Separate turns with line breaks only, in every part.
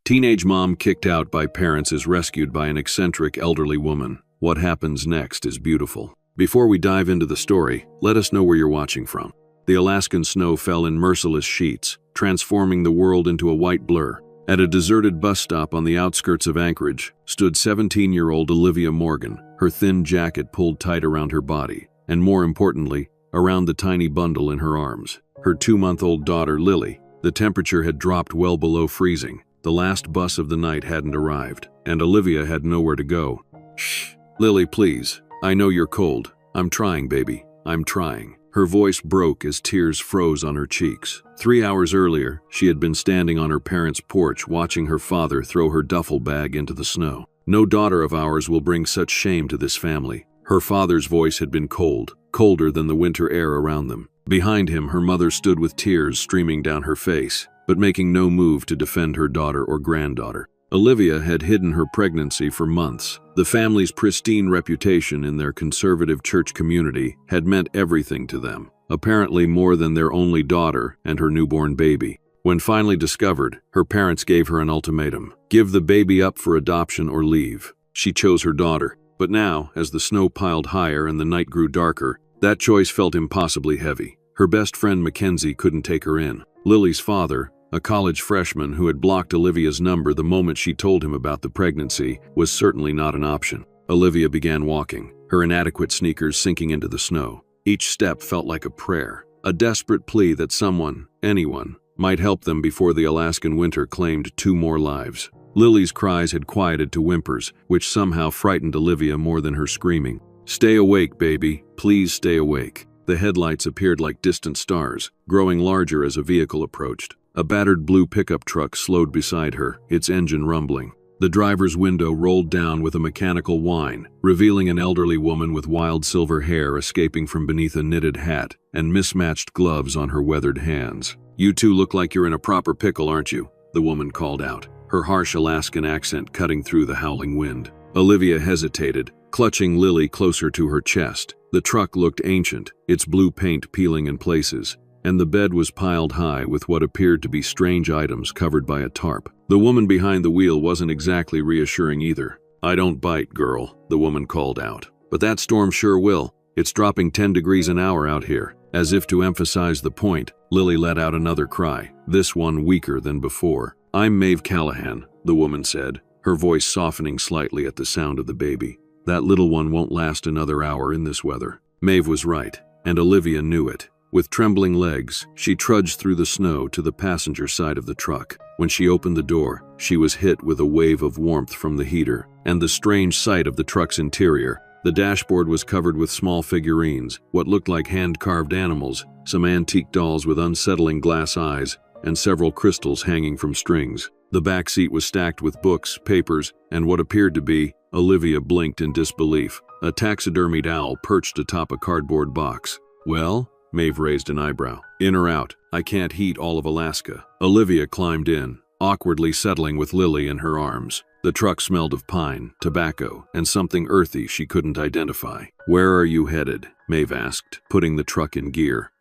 Teenage mom kicked out by parents is rescued by an eccentric elderly woman. What happens next is beautiful. Before we dive into the story, let us know where you're watching from. The Alaskan snow fell in merciless sheets, transforming the world into a white blur. At a deserted bus stop on the outskirts of Anchorage stood 17-year-old Olivia Morgan, her thin jacket pulled tight around her body, and more importantly, around the tiny bundle in her arms. Her 2-month-old daughter, Lily. The temperature had dropped well below freezing. The last bus of the night hadn't arrived, and Olivia had nowhere to go. "Shh, Lily, please. I know you're cold. I'm trying, baby. I'm trying." Her voice broke as tears froze on her cheeks. 3 hours earlier, she had been standing on her parents' porch watching her father throw her duffel bag into the snow. "No daughter of ours will bring such shame to this family." Her father's voice had been cold, colder than the winter air around them. Behind him, her mother stood with tears streaming down her face, but making no move to defend her daughter or granddaughter. Olivia had hidden her pregnancy for months. The family's pristine reputation in their conservative church community had meant everything to them, apparently more than their only daughter and her newborn baby. When finally discovered, her parents gave her an ultimatum: give the baby up for adoption or leave. She chose her daughter, but now, as the snow piled higher and the night grew darker, that choice felt impossibly heavy. Her best friend Mackenzie couldn't take her in. Lily's father, a college freshman who had blocked Olivia's number the moment she told him about the pregnancy, was certainly not an option. Olivia began walking, her inadequate sneakers sinking into the snow. Each step felt like a prayer, a desperate plea that someone, anyone, might help them before the Alaskan winter claimed 2 more lives. Lily's cries had quieted to whimpers, which somehow frightened Olivia more than her screaming. "Stay awake, baby. Please stay awake." The headlights appeared like distant stars, growing larger as a vehicle approached. A battered blue pickup truck slowed beside her, its engine rumbling. The driver's window rolled down with a mechanical whine, revealing an elderly woman with wild silver hair escaping from beneath a knitted hat and mismatched gloves on her weathered hands. "You two look like you're in a proper pickle, aren't you?" the woman called out, her harsh Alaskan accent cutting through the howling wind. Olivia hesitated, clutching Lily closer to her chest. The truck looked ancient, its blue paint peeling in places, and the bed was piled high with what appeared to be strange items covered by a tarp. The woman behind the wheel wasn't exactly reassuring either. "I don't bite, girl," the woman called out. "But that storm sure will. It's dropping 10 degrees an hour out here." As if to emphasize the point, Lily let out another cry, this one weaker than before. "I'm Maeve Callahan," the woman said, her voice softening slightly at the sound of the baby. "That little one won't last another hour in this weather." Maeve was right, and Olivia knew it. With trembling legs, she trudged through the snow to the passenger side of the truck. When she opened the door, she was hit with a wave of warmth from the heater and the strange sight of the truck's interior. The dashboard was covered with small figurines, what looked like hand-carved animals, some antique dolls with unsettling glass eyes, and several crystals hanging from strings. The back seat was stacked with books, papers, and what appeared to be, Olivia blinked in disbelief, a taxidermied owl perched atop a cardboard box. "Well?" Maeve raised an eyebrow. "In or out? I can't heat all of Alaska." Olivia climbed in, awkwardly settling with Lily in her arms. The truck smelled of pine, tobacco, and something earthy she couldn't identify. "Where are you headed?" Maeve asked, putting the truck in gear.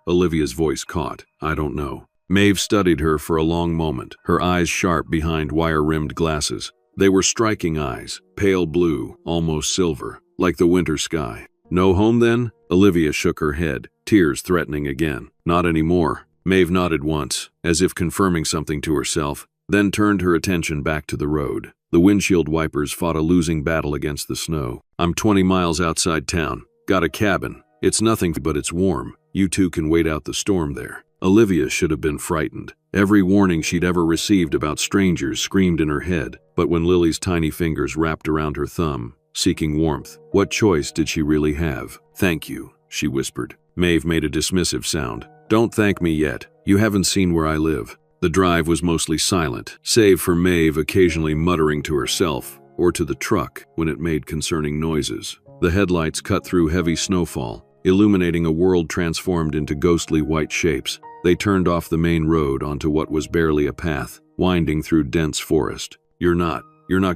Olivia's voice caught. "I don't know." Maeve studied her for a long moment, her eyes sharp behind wire-rimmed glasses. They were striking eyes, pale blue, almost silver, like the winter sky. "No home then?" Olivia shook her head, tears threatening again. "Not anymore." Maeve nodded once, as if confirming something to herself, then turned her attention back to the road. The windshield wipers fought a losing battle against the snow. "I'm 20 miles outside town. Got a cabin. It's nothing, but it's warm. You two can wait out the storm there." Olivia should have been frightened. Every warning she'd ever received about strangers screamed in her head, but when Lily's tiny fingers wrapped around her thumb, seeking warmth, what choice did she really have? "Thank you," she whispered. Maeve made a dismissive sound. "Don't thank me yet. You haven't seen where I live." The drive was mostly silent, save for Maeve occasionally muttering to herself or to the truck when it made concerning noises. The headlights cut through heavy snowfall, illuminating a world transformed into ghostly white shapes. They turned off the main road onto what was barely a path, winding through dense forest. You're not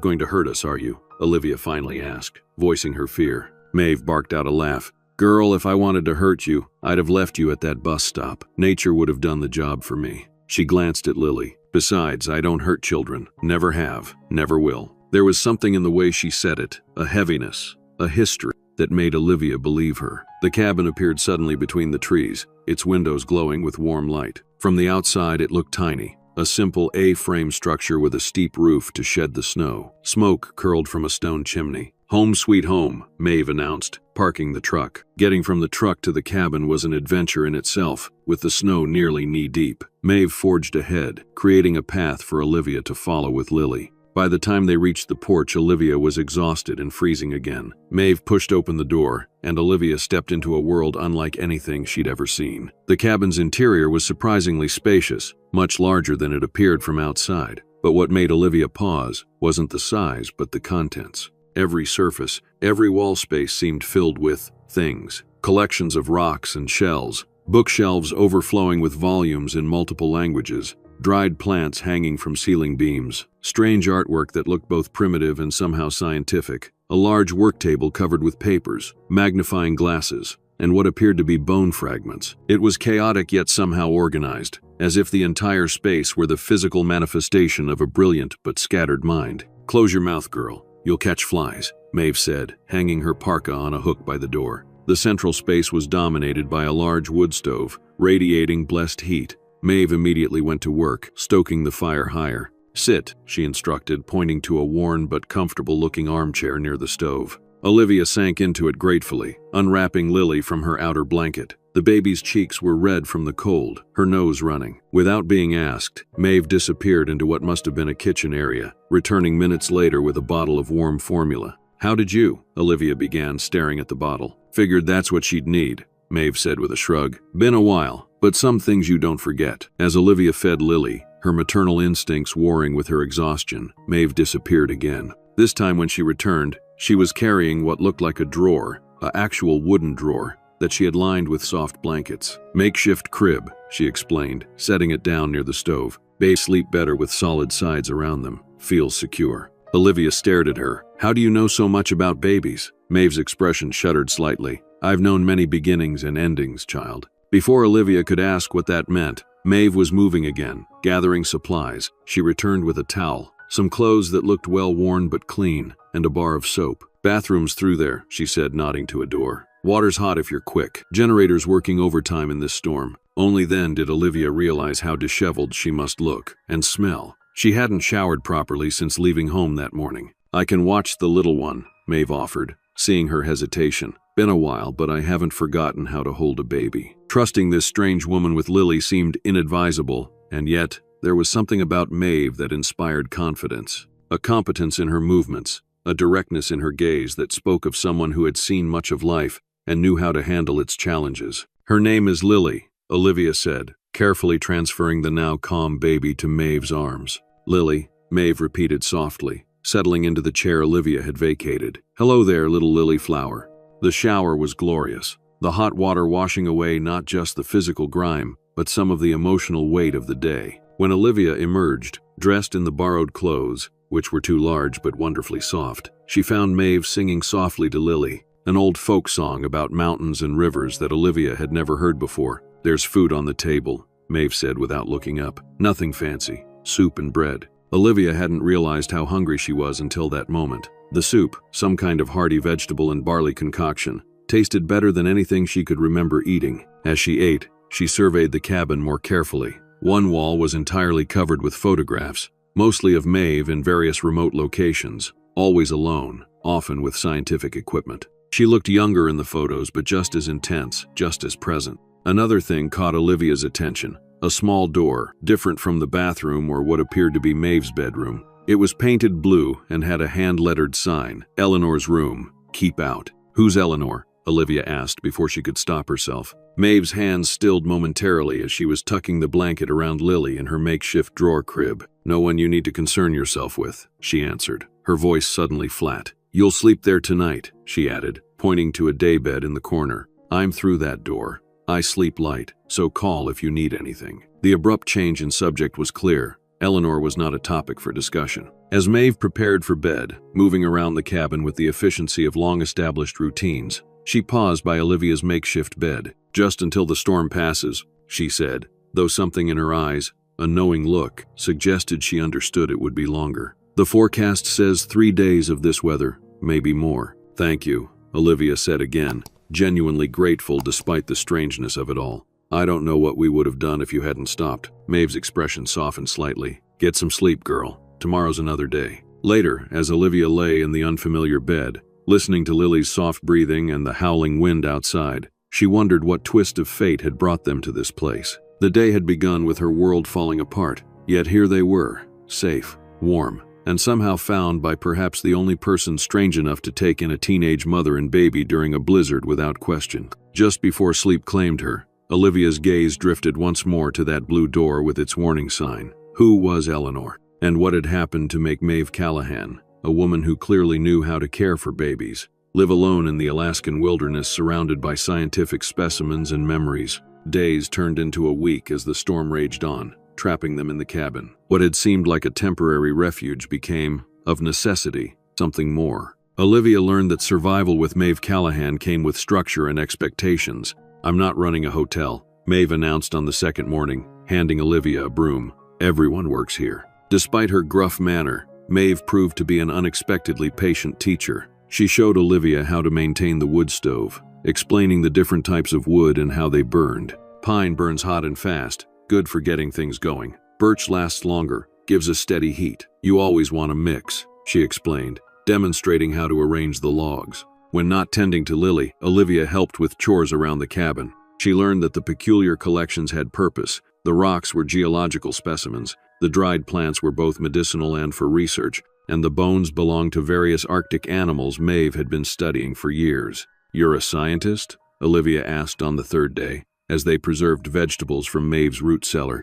going to hurt us, are you?" Olivia finally asked, voicing her fear. Maeve barked out a laugh. "Girl, if I wanted to hurt you, I'd have left you at that bus stop. Nature would have done the job for me." She glanced at Lily, Besides, I don't hurt children. Never have. Never will. There was something in the way she said it, a heaviness, a history, that made Olivia believe her. The cabin appeared suddenly between the trees, its windows glowing with warm light. From the outside, it looked tiny, a simple A-frame structure with a steep roof to shed the snow. Smoke curled from a stone chimney. "Home sweet home," Maeve announced, parking the truck. Getting from the truck to the cabin was an adventure in itself, with the snow nearly knee-deep. Maeve forged ahead, creating a path for Olivia to follow with Lily. By the time they reached the porch, Olivia was exhausted and freezing again. Maeve pushed open the door, and Olivia stepped into a world unlike anything she'd ever seen. The cabin's interior was surprisingly spacious, much larger than it appeared from outside. But what made Olivia pause wasn't the size, but the contents. Every surface, every wall space seemed filled with things. Collections of rocks and shells, bookshelves overflowing with volumes in multiple languages, dried plants hanging from ceiling beams, strange artwork that looked both primitive and somehow scientific, a large work table covered with papers, magnifying glasses, and what appeared to be bone fragments. It was chaotic yet somehow organized, as if the entire space were the physical manifestation of a brilliant but scattered mind. "Close your mouth, girl. You'll catch flies," Maeve said, hanging her parka on a hook by the door. The central space was dominated by a large wood stove, radiating blessed heat. Maeve immediately went to work, stoking the fire higher. "Sit," she instructed, pointing to a worn but comfortable-looking armchair near the stove. Olivia sank into it gratefully, unwrapping Lily from her outer blanket. The baby's cheeks were red from the cold, her nose running. Without being asked, Maeve disappeared into what must have been a kitchen area, returning minutes later with a bottle of warm formula. "How did you?" Olivia began, staring at the bottle. "Figured that's what she'd need," Maeve said with a shrug. "Been a while, but some things you don't forget." As Olivia fed Lily, her maternal instincts warring with her exhaustion, Maeve disappeared again. This time when she returned, she was carrying what looked like a drawer, an actual wooden drawer, that she had lined with soft blankets. "Makeshift crib," she explained, setting it down near the stove. "Babies sleep better with solid sides around them. Feels secure." Olivia stared at her. "How do you know so much about babies?" Maeve's expression shuddered slightly. "I've known many beginnings and endings, child." Before Olivia could ask what that meant, Maeve was moving again, gathering supplies. She returned with a towel, some clothes that looked well worn but clean, and a bar of soap. "Bathroom's through there," she said, nodding to a door. "Water's hot if you're quick. Generator's working overtime in this storm." Only then did Olivia realize how disheveled she must look and smell. She hadn't showered properly since leaving home that morning. "I can watch the little one," Maeve offered, seeing her hesitation. "Been a while, but I haven't forgotten how to hold a baby." Trusting this strange woman with Lily seemed inadvisable, and yet there was something about Maeve that inspired confidence. A competence in her movements, a directness in her gaze that spoke of someone who had seen much of life and knew how to handle its challenges. "Her name is Lily," Olivia said, carefully transferring the now calm baby to Maeve's arms. "Lily," Maeve repeated softly, settling into the chair Olivia had vacated. "Hello there, little lily flower." The shower was glorious, the hot water washing away not just the physical grime, but some of the emotional weight of the day. When Olivia emerged, dressed in the borrowed clothes, which were too large but wonderfully soft, she found Maeve singing softly to Lily, an old folk song about mountains and rivers that Olivia had never heard before. "There's food on the table," Maeve said without looking up. "Nothing fancy. Soup and bread." Olivia hadn't realized how hungry she was until that moment. The soup, some kind of hearty vegetable and barley concoction, tasted better than anything she could remember eating. As she ate, she surveyed the cabin more carefully. One wall was entirely covered with photographs, mostly of Maeve in various remote locations, always alone, often with scientific equipment. She looked younger in the photos, but just as intense, just as present. Another thing caught Olivia's attention. A small door, different from the bathroom or what appeared to be Maeve's bedroom. It was painted blue and had a hand-lettered sign, "Eleanor's room. Keep out." "Who's Eleanor?" Olivia asked before she could stop herself. Maeve's hands stilled momentarily as she was tucking the blanket around Lily in her makeshift drawer crib. "No one you need to concern yourself with," she answered, her voice suddenly flat. "You'll sleep there tonight," she added, pointing to a daybed in the corner. "I'm through that door. I sleep light, so call if you need anything." The abrupt change in subject was clear. Eleanor was not a topic for discussion. As Maeve prepared for bed, moving around the cabin with the efficiency of long-established routines, she paused by Olivia's makeshift bed. "Just until the storm passes," she said, though something in her eyes, A knowing look suggested she understood it would be longer. The forecast says 3 days of this weather, maybe more. Thank you, Olivia said again, genuinely grateful despite the strangeness of it all. I don't know what we would have done if you hadn't stopped. Maeve's expression softened slightly. Get some sleep, girl. Tomorrow's another day. Later, as Olivia lay in the unfamiliar bed, listening to Lily's soft breathing and the howling wind outside, she wondered what twist of fate had brought them to this place. The day had begun with her world falling apart, yet here they were, safe, warm, and somehow found by perhaps the only person strange enough to take in a teenage mother and baby during a blizzard without question. Just before sleep claimed her, Olivia's gaze drifted once more to that blue door with its warning sign. Who was Eleanor? And what had happened to make Maeve Callahan, a woman who clearly knew how to care for babies, live alone in the Alaskan wilderness surrounded by scientific specimens and memories? Days turned into a week as the storm raged on, trapping them in the cabin. What had seemed like a temporary refuge became, of necessity, something more. Olivia learned that survival with Maeve Callahan came with structure and expectations. I'm not running a hotel, Maeve announced on the second morning, handing Olivia a broom. Everyone works here. Despite her gruff manner, Maeve proved to be an unexpectedly patient teacher. She showed Olivia how to maintain the wood stove, explaining the different types of wood and how they burned. Pine burns hot and fast, good for getting things going. Birch lasts longer, gives a steady heat. You always want a mix, she explained, demonstrating how to arrange the logs. When not tending to Lily, Olivia helped with chores around the cabin. She learned that the peculiar collections had purpose. The rocks were geological specimens, the dried plants were both medicinal and for research, and the bones belonged to various Arctic animals Maeve had been studying for years. You're a scientist? Olivia asked on the third day, as they preserved vegetables from Maeve's root cellar.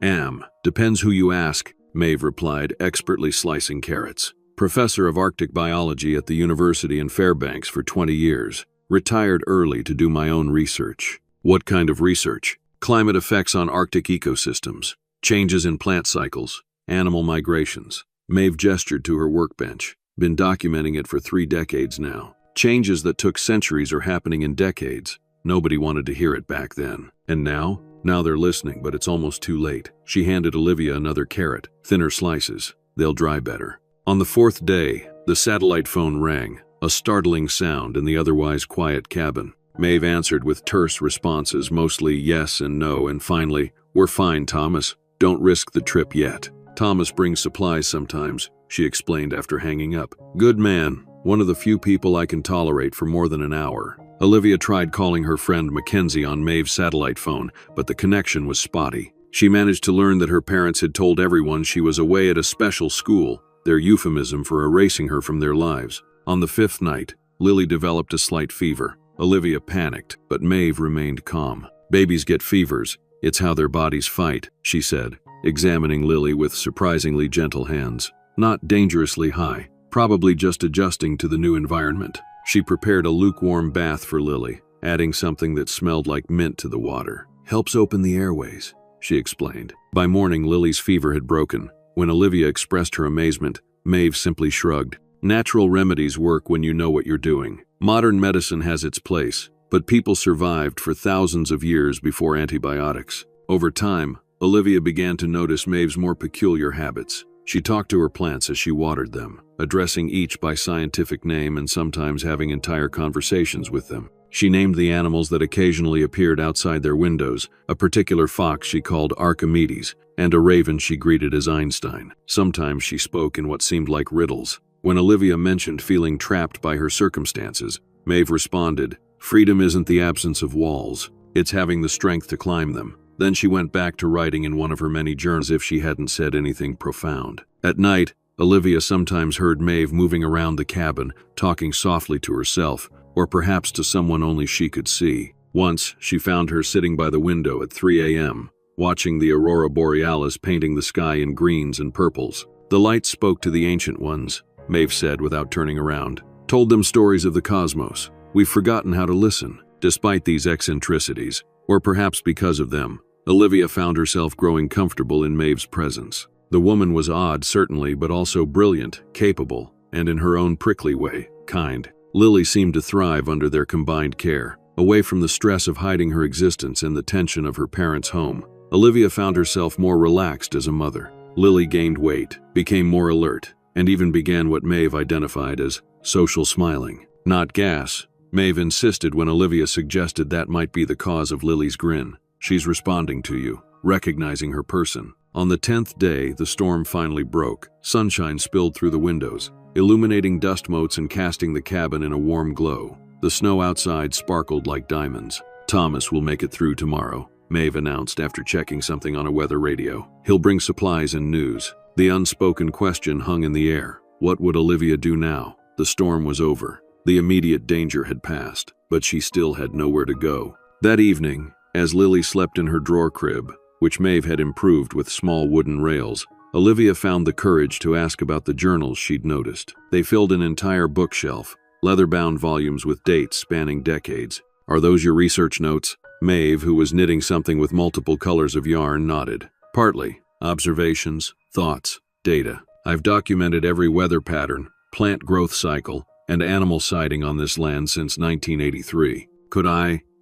Am. Depends who you ask, Maeve replied, expertly slicing carrots. Professor of Arctic biology at the university in Fairbanks for 20 years. Retired early to do my own research. What kind of research? Climate effects on Arctic ecosystems, changes in plant cycles, animal migrations. Maeve gestured to her workbench. Been documenting it for 3 decades now. Changes that took centuries are happening in decades. Nobody wanted to hear it back then. And now? Now they're listening, but it's almost too late. She handed Olivia another carrot, thinner slices. They'll dry better. On the 4th day, the satellite phone rang, a startling sound in the otherwise quiet cabin. Maeve answered with terse responses, mostly yes and no, and finally, "We're fine, Thomas. Don't risk the trip yet. Thomas brings supplies sometimes," she explained after hanging up. "Good man. One of the few people I can tolerate for more than an hour." Olivia tried calling her friend Mackenzie on Maeve's satellite phone, but the connection was spotty. She managed to learn that her parents had told everyone she was away at a special school, their euphemism for erasing her from their lives. On the 5th night, Lily developed a slight fever. Olivia panicked, but Maeve remained calm. "Babies get fevers. It's how their bodies fight," she said, examining Lily with surprisingly gentle hands. "Not dangerously high, probably just adjusting to the new environment." She prepared a lukewarm bath for Lily, adding something that smelled like mint to the water. "Helps open the airways," she explained. By morning, Lily's fever had broken. When Olivia expressed her amazement, Maeve simply shrugged. "Natural remedies work when you know what you're doing. Modern medicine has its place, but people survived for thousands of years before antibiotics." Over time, Olivia began to notice Maeve's more peculiar habits. She talked to her plants as she watered them, addressing each by scientific name and sometimes having entire conversations with them. She named the animals that occasionally appeared outside their windows, a particular fox she called Archimedes, and a raven she greeted as Einstein. Sometimes she spoke in what seemed like riddles. When Olivia mentioned feeling trapped by her circumstances, Maeve responded, "Freedom isn't the absence of walls, it's having the strength to climb them." Then she went back to writing in one of her many journals if she hadn't said anything profound. At night, Olivia sometimes heard Maeve moving around the cabin, talking softly to herself, or perhaps to someone only she could see. Once, she found her sitting by the window at 3 a.m., watching the aurora borealis painting the sky in greens and purples. "The light spoke to the ancient ones," Maeve said without turning around. "Told them stories of the cosmos. We've forgotten how to listen." Despite these eccentricities, or perhaps because of them, Olivia found herself growing comfortable in Maeve's presence. The woman was odd, certainly, but also brilliant, capable, and in her own prickly way, kind. Lily seemed to thrive under their combined care. Away from the stress of hiding her existence and the tension of her parents' home, Olivia found herself more relaxed as a mother. Lily gained weight, became more alert, and even began what Maeve identified as social smiling. Not gas, Maeve insisted when Olivia suggested that might be the cause of Lily's grin. She's responding to you, recognizing her person. On the 10th day, the storm finally broke. Sunshine spilled through the windows, illuminating dust motes and casting the cabin in a warm glow. The snow outside sparkled like diamonds. Thomas will make it through tomorrow, Maeve announced after checking something on a weather radio. He'll bring supplies and news. The unspoken question hung in the air. What would Olivia do now? The storm was over. The immediate danger had passed, but she still had nowhere to go. That evening, as Lily slept in her drawer crib, which Maeve had improved with small wooden rails, Olivia found the courage to ask about the journals she'd noticed. They filled an entire bookshelf, leather-bound volumes with dates spanning decades. Are those your research notes? Maeve, who was knitting something with multiple colors of yarn, nodded. Partly. Observations, thoughts, data. I've documented every weather pattern, plant growth cycle, and animal sighting on this land since 1983.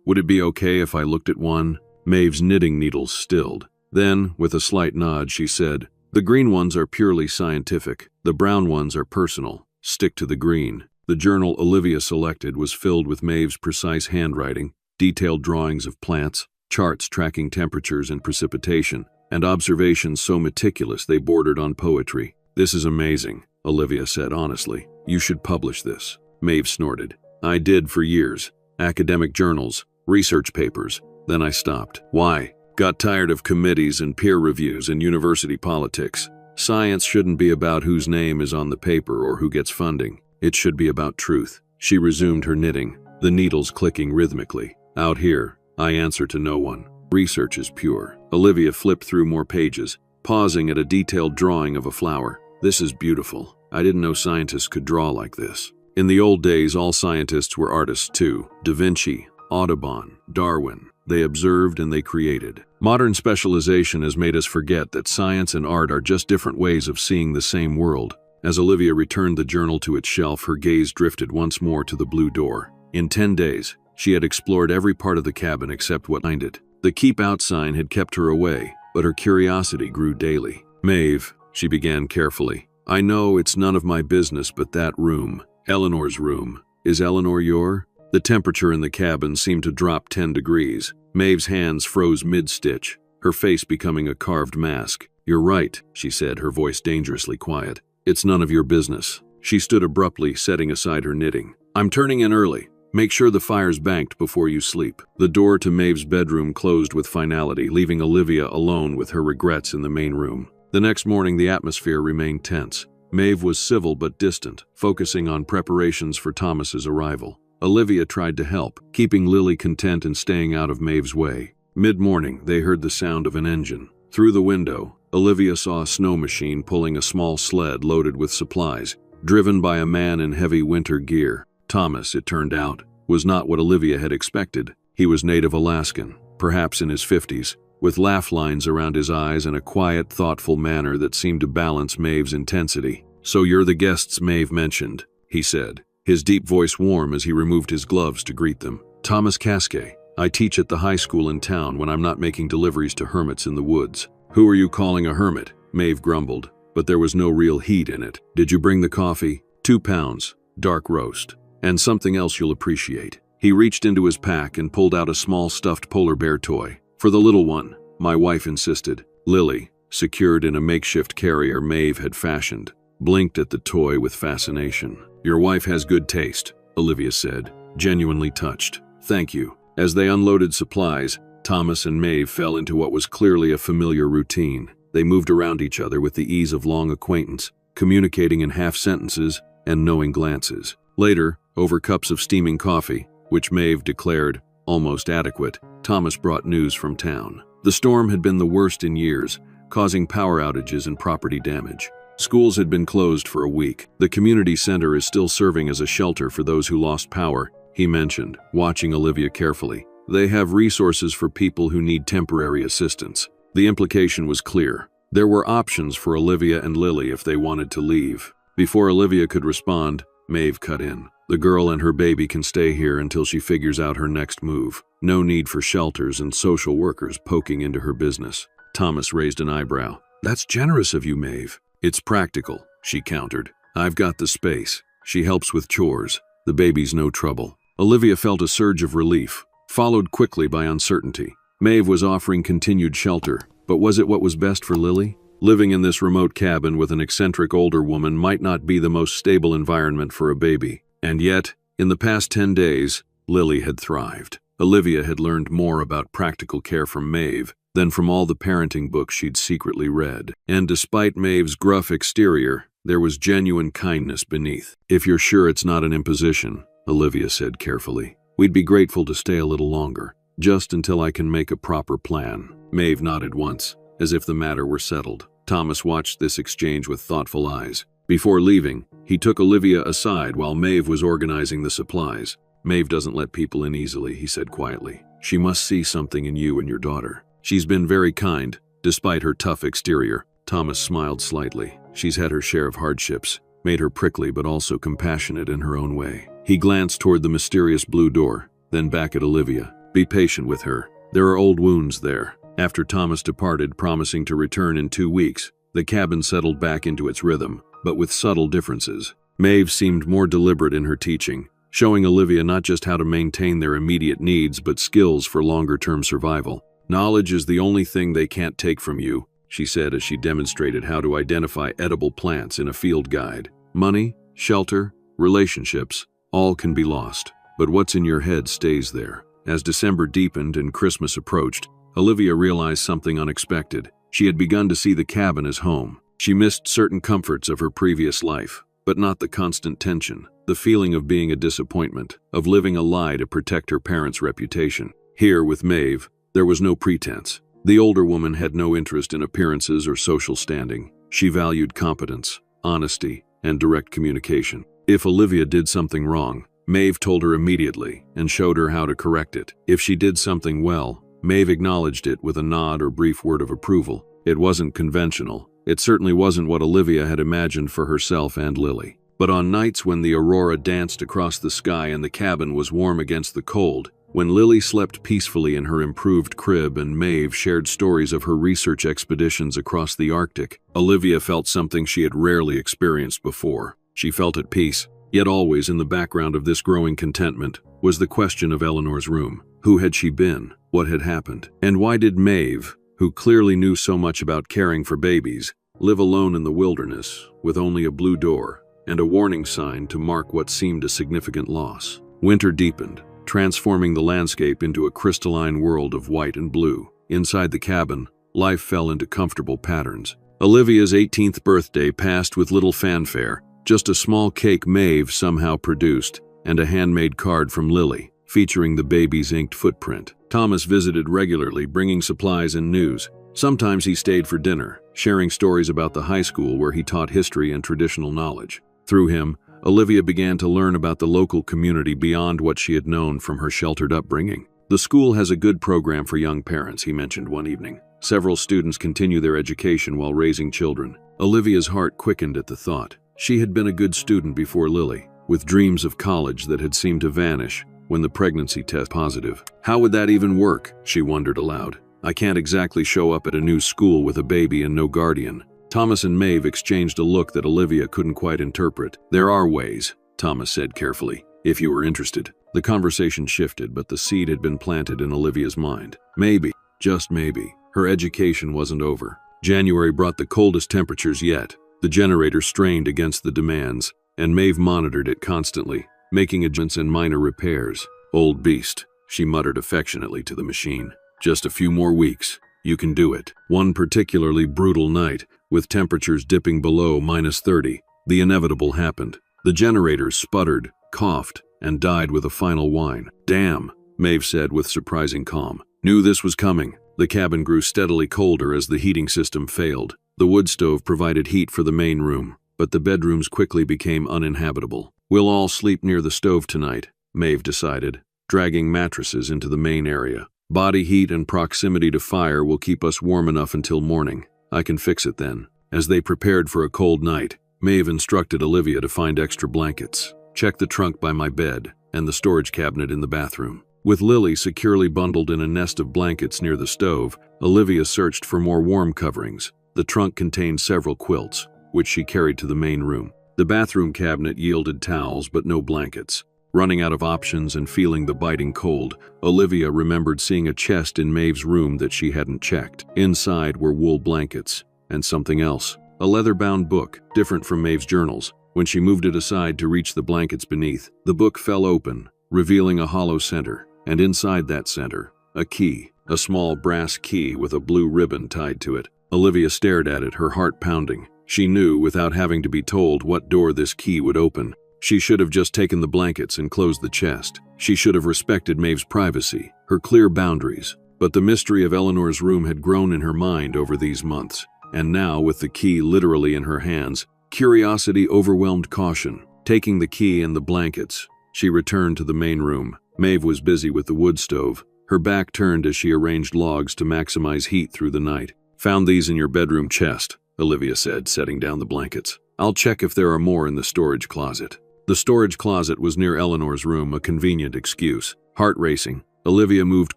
Would it be okay if I looked at one? Maeve's knitting needles stilled. Then, with a slight nod, she said, the green ones are purely scientific. The brown ones are personal. Stick to the green. The journal Olivia selected was filled with Maeve's precise handwriting, detailed drawings of plants, charts tracking temperatures and precipitation, and observations so meticulous they bordered on poetry. This is amazing, Olivia said honestly. You should publish this. Maeve snorted. I did for years. Academic journals, research papers. Then I stopped. Why? Got tired of committees and peer reviews and university politics. Science shouldn't be about whose name is on the paper or who gets funding. It should be about truth. She resumed her knitting, the needles clicking rhythmically. Out here, I answer to no one. Research is pure. Olivia flipped through more pages, pausing at a detailed drawing of a flower. This is beautiful. I didn't know scientists could draw like this. In the old days, all scientists were artists too. Da Vinci, Audubon, Darwin. They observed and they created. Modern specialization has made us forget that science and art are just different ways of seeing the same world. As Olivia returned the journal to its shelf, her gaze drifted once more to the blue door. In 10 days, she had explored every part of the cabin except what lined it. The keep out sign had kept her away, but her curiosity grew daily. Maeve, she began carefully, I know it's none of my business, but that room, Eleanor's room, is Eleanor your? The temperature in the cabin seemed to drop 10 degrees. Maeve's hands froze mid-stitch, her face becoming a carved mask. You're right, she said, her voice dangerously quiet. It's none of your business. She stood abruptly, setting aside her knitting. I'm turning in early. Make sure the fire's banked before you sleep. The door to Maeve's bedroom closed with finality, leaving Olivia alone with her regrets in the main room. The next morning, the atmosphere remained tense. Maeve was civil but distant, focusing on preparations for Thomas's arrival. Olivia tried to help, keeping Lily content and staying out of Maeve's way. Mid-morning, they heard the sound of an engine. Through the window, Olivia saw a snow machine pulling a small sled loaded with supplies, driven by a man in heavy winter gear. Thomas, it turned out, was not what Olivia had expected. He was native Alaskan, perhaps in his 50s, with laugh lines around his eyes and a quiet, thoughtful manner that seemed to balance Maeve's intensity. So you're the guests Maeve mentioned, he said, his deep voice warm as he removed his gloves to greet them. Thomas Casquet. I teach at the high school in town when I'm not making deliveries to hermits in the woods. Who are you calling a hermit? Maeve grumbled, but there was no real heat in it. Did you bring the coffee? 2 pounds, dark roast, and something else you'll appreciate. He reached into his pack and pulled out a small stuffed polar bear toy. For the little one, my wife insisted. Lily, secured in a makeshift carrier Maeve had fashioned, blinked at the toy with fascination. Your wife has good taste, Olivia said, genuinely touched. Thank you. As they unloaded supplies, Thomas and Maeve fell into what was clearly a familiar routine. They moved around each other with the ease of long acquaintance, communicating in half sentences and knowing glances. Later, over cups of steaming coffee, which Maeve declared almost adequate, Thomas brought news from town. The storm had been the worst in years, causing power outages and property damage. Schools had been closed for a week. The community center is still serving as a shelter for those who lost power, he mentioned, watching Olivia carefully. They have resources for people who need temporary assistance. The implication was clear. There were options for Olivia and Lily if they wanted to leave. Before Olivia could respond, Maeve cut in. The girl and her baby can stay here until she figures out her next move. No need for shelters and social workers poking into her business. Thomas raised an eyebrow. That's generous of you, Maeve. It's practical, she countered. I've got the space. She helps with chores. The baby's no trouble. Olivia felt a surge of relief, followed quickly by uncertainty. Maeve was offering continued shelter, but was it what was best for Lily? Living in this remote cabin with an eccentric older woman might not be the most stable environment for a baby. And yet, in the past 10 days, Lily had thrived. Olivia had learned more about practical care from Maeve than from all the parenting books she'd secretly read. And despite Maeve's gruff exterior, there was genuine kindness beneath. If you're sure it's not an imposition, Olivia said carefully, we'd be grateful to stay a little longer, just until I can make a proper plan. Maeve nodded once, as if the matter were settled. Thomas watched this exchange with thoughtful eyes. Before leaving, he took Olivia aside while Maeve was organizing the supplies. Maeve doesn't let people in easily, he said quietly. She must see something in you and your daughter. She's been very kind, despite her tough exterior. Thomas smiled slightly. She's had her share of hardships, made her prickly but also compassionate in her own way. He glanced toward the mysterious blue door, then back at Olivia. Be patient with her. There are old wounds there. After Thomas departed, promising to return in 2 weeks, the cabin settled back into its rhythm, but with subtle differences. Maeve seemed more deliberate in her teaching, showing Olivia not just how to maintain their immediate needs but skills for longer-term survival. Knowledge is the only thing they can't take from you, she said as she demonstrated how to identify edible plants in a field guide. Money, shelter, relationships, all can be lost, but what's in your head stays there. As December deepened and Christmas approached, Olivia realized something unexpected. She had begun to see the cabin as home. She missed certain comforts of her previous life, but not the constant tension, the feeling of being a disappointment, of living a lie to protect her parents' reputation. Here, with Maeve, there was no pretense. The older woman had no interest in appearances or social standing. She valued competence, honesty, and direct communication. If Olivia did something wrong, Maeve told her immediately and showed her how to correct it. If she did something well, Maeve acknowledged it with a nod or brief word of approval. It wasn't conventional. It certainly wasn't what Olivia had imagined for herself and Lily. But on nights when the aurora danced across the sky and the cabin was warm against the cold, when Lily slept peacefully in her improved crib and Maeve shared stories of her research expeditions across the Arctic, Olivia felt something she had rarely experienced before. She felt at peace, yet always in the background of this growing contentment was the question of Eleanor's room. Who had she been? What had happened? And why did Maeve, who clearly knew so much about caring for babies, live alone in the wilderness with only a blue door and a warning sign to mark what seemed a significant loss? Winter deepened, transforming the landscape into a crystalline world of white and blue. Inside the cabin, life fell into comfortable patterns. Olivia's 18th birthday passed with little fanfare, just a small cake Maeve somehow produced, and a handmade card from Lily, featuring the baby's inked footprint. Thomas visited regularly, bringing supplies and news. Sometimes he stayed for dinner, sharing stories about the high school where he taught history and traditional knowledge. Through him, Olivia began to learn about the local community beyond what she had known from her sheltered upbringing. The school has a good program for young parents, he mentioned one evening. Several students continue their education while raising children. Olivia's heart quickened at the thought. She had been a good student before Lily, with dreams of college that had seemed to vanish when the pregnancy test positive. How would that even work? She wondered aloud. I can't exactly show up at a new school with a baby and no guardian. Thomas and Maeve exchanged a look that Olivia couldn't quite interpret. There are ways, Thomas said carefully, if you were interested. The conversation shifted, but the seed had been planted in Olivia's mind. Maybe, just maybe, her education wasn't over. January brought the coldest temperatures yet. The generator strained against the demands, and Maeve monitored it constantly, making adjustments and minor repairs. Old beast, she muttered affectionately to the machine. Just a few more weeks. You can do it. One particularly brutal night, with temperatures dipping below -30, the inevitable happened. The generator sputtered, coughed, and died with a final whine. Damn, Maeve said with surprising calm. Knew this was coming. The cabin grew steadily colder as the heating system failed. The wood stove provided heat for the main room, but the bedrooms quickly became uninhabitable. We'll all sleep near the stove tonight, Maeve decided, dragging mattresses into the main area. Body heat and proximity to fire will keep us warm enough until morning. I can fix it then. As they prepared for a cold night, Maeve instructed Olivia to find extra blankets. check the trunk by my bed, and the storage cabinet in the bathroom. With Lily securely bundled in a nest of blankets near the stove, Olivia searched for more warm coverings. The trunk contained several quilts, which she carried to the main room. The bathroom cabinet yielded towels but no blankets. Running out of options and feeling the biting cold, Olivia remembered seeing a chest in Maeve's room that she hadn't checked. Inside were wool blankets and something else, a leather-bound book, different from Maeve's journals. When she moved it aside to reach the blankets beneath, the book fell open, revealing a hollow center, and inside that center, a key, a small brass key with a blue ribbon tied to it. Olivia stared at it, her heart pounding. She knew, without having to be told, what door this key would open. She should have just taken the blankets and closed the chest. She should have respected Maeve's privacy, her clear boundaries. But the mystery of Eleanor's room had grown in her mind over these months, and now, with the key literally in her hands, curiosity overwhelmed caution. Taking the key and the blankets, she returned to the main room. Maeve was busy with the wood stove, her back turned as she arranged logs to maximize heat through the night. "Found these in your bedroom chest," Olivia said, setting down the blankets. "I'll check if there are more in the storage closet." The storage closet was near Eleanor's room, a convenient excuse. Heart racing, Olivia moved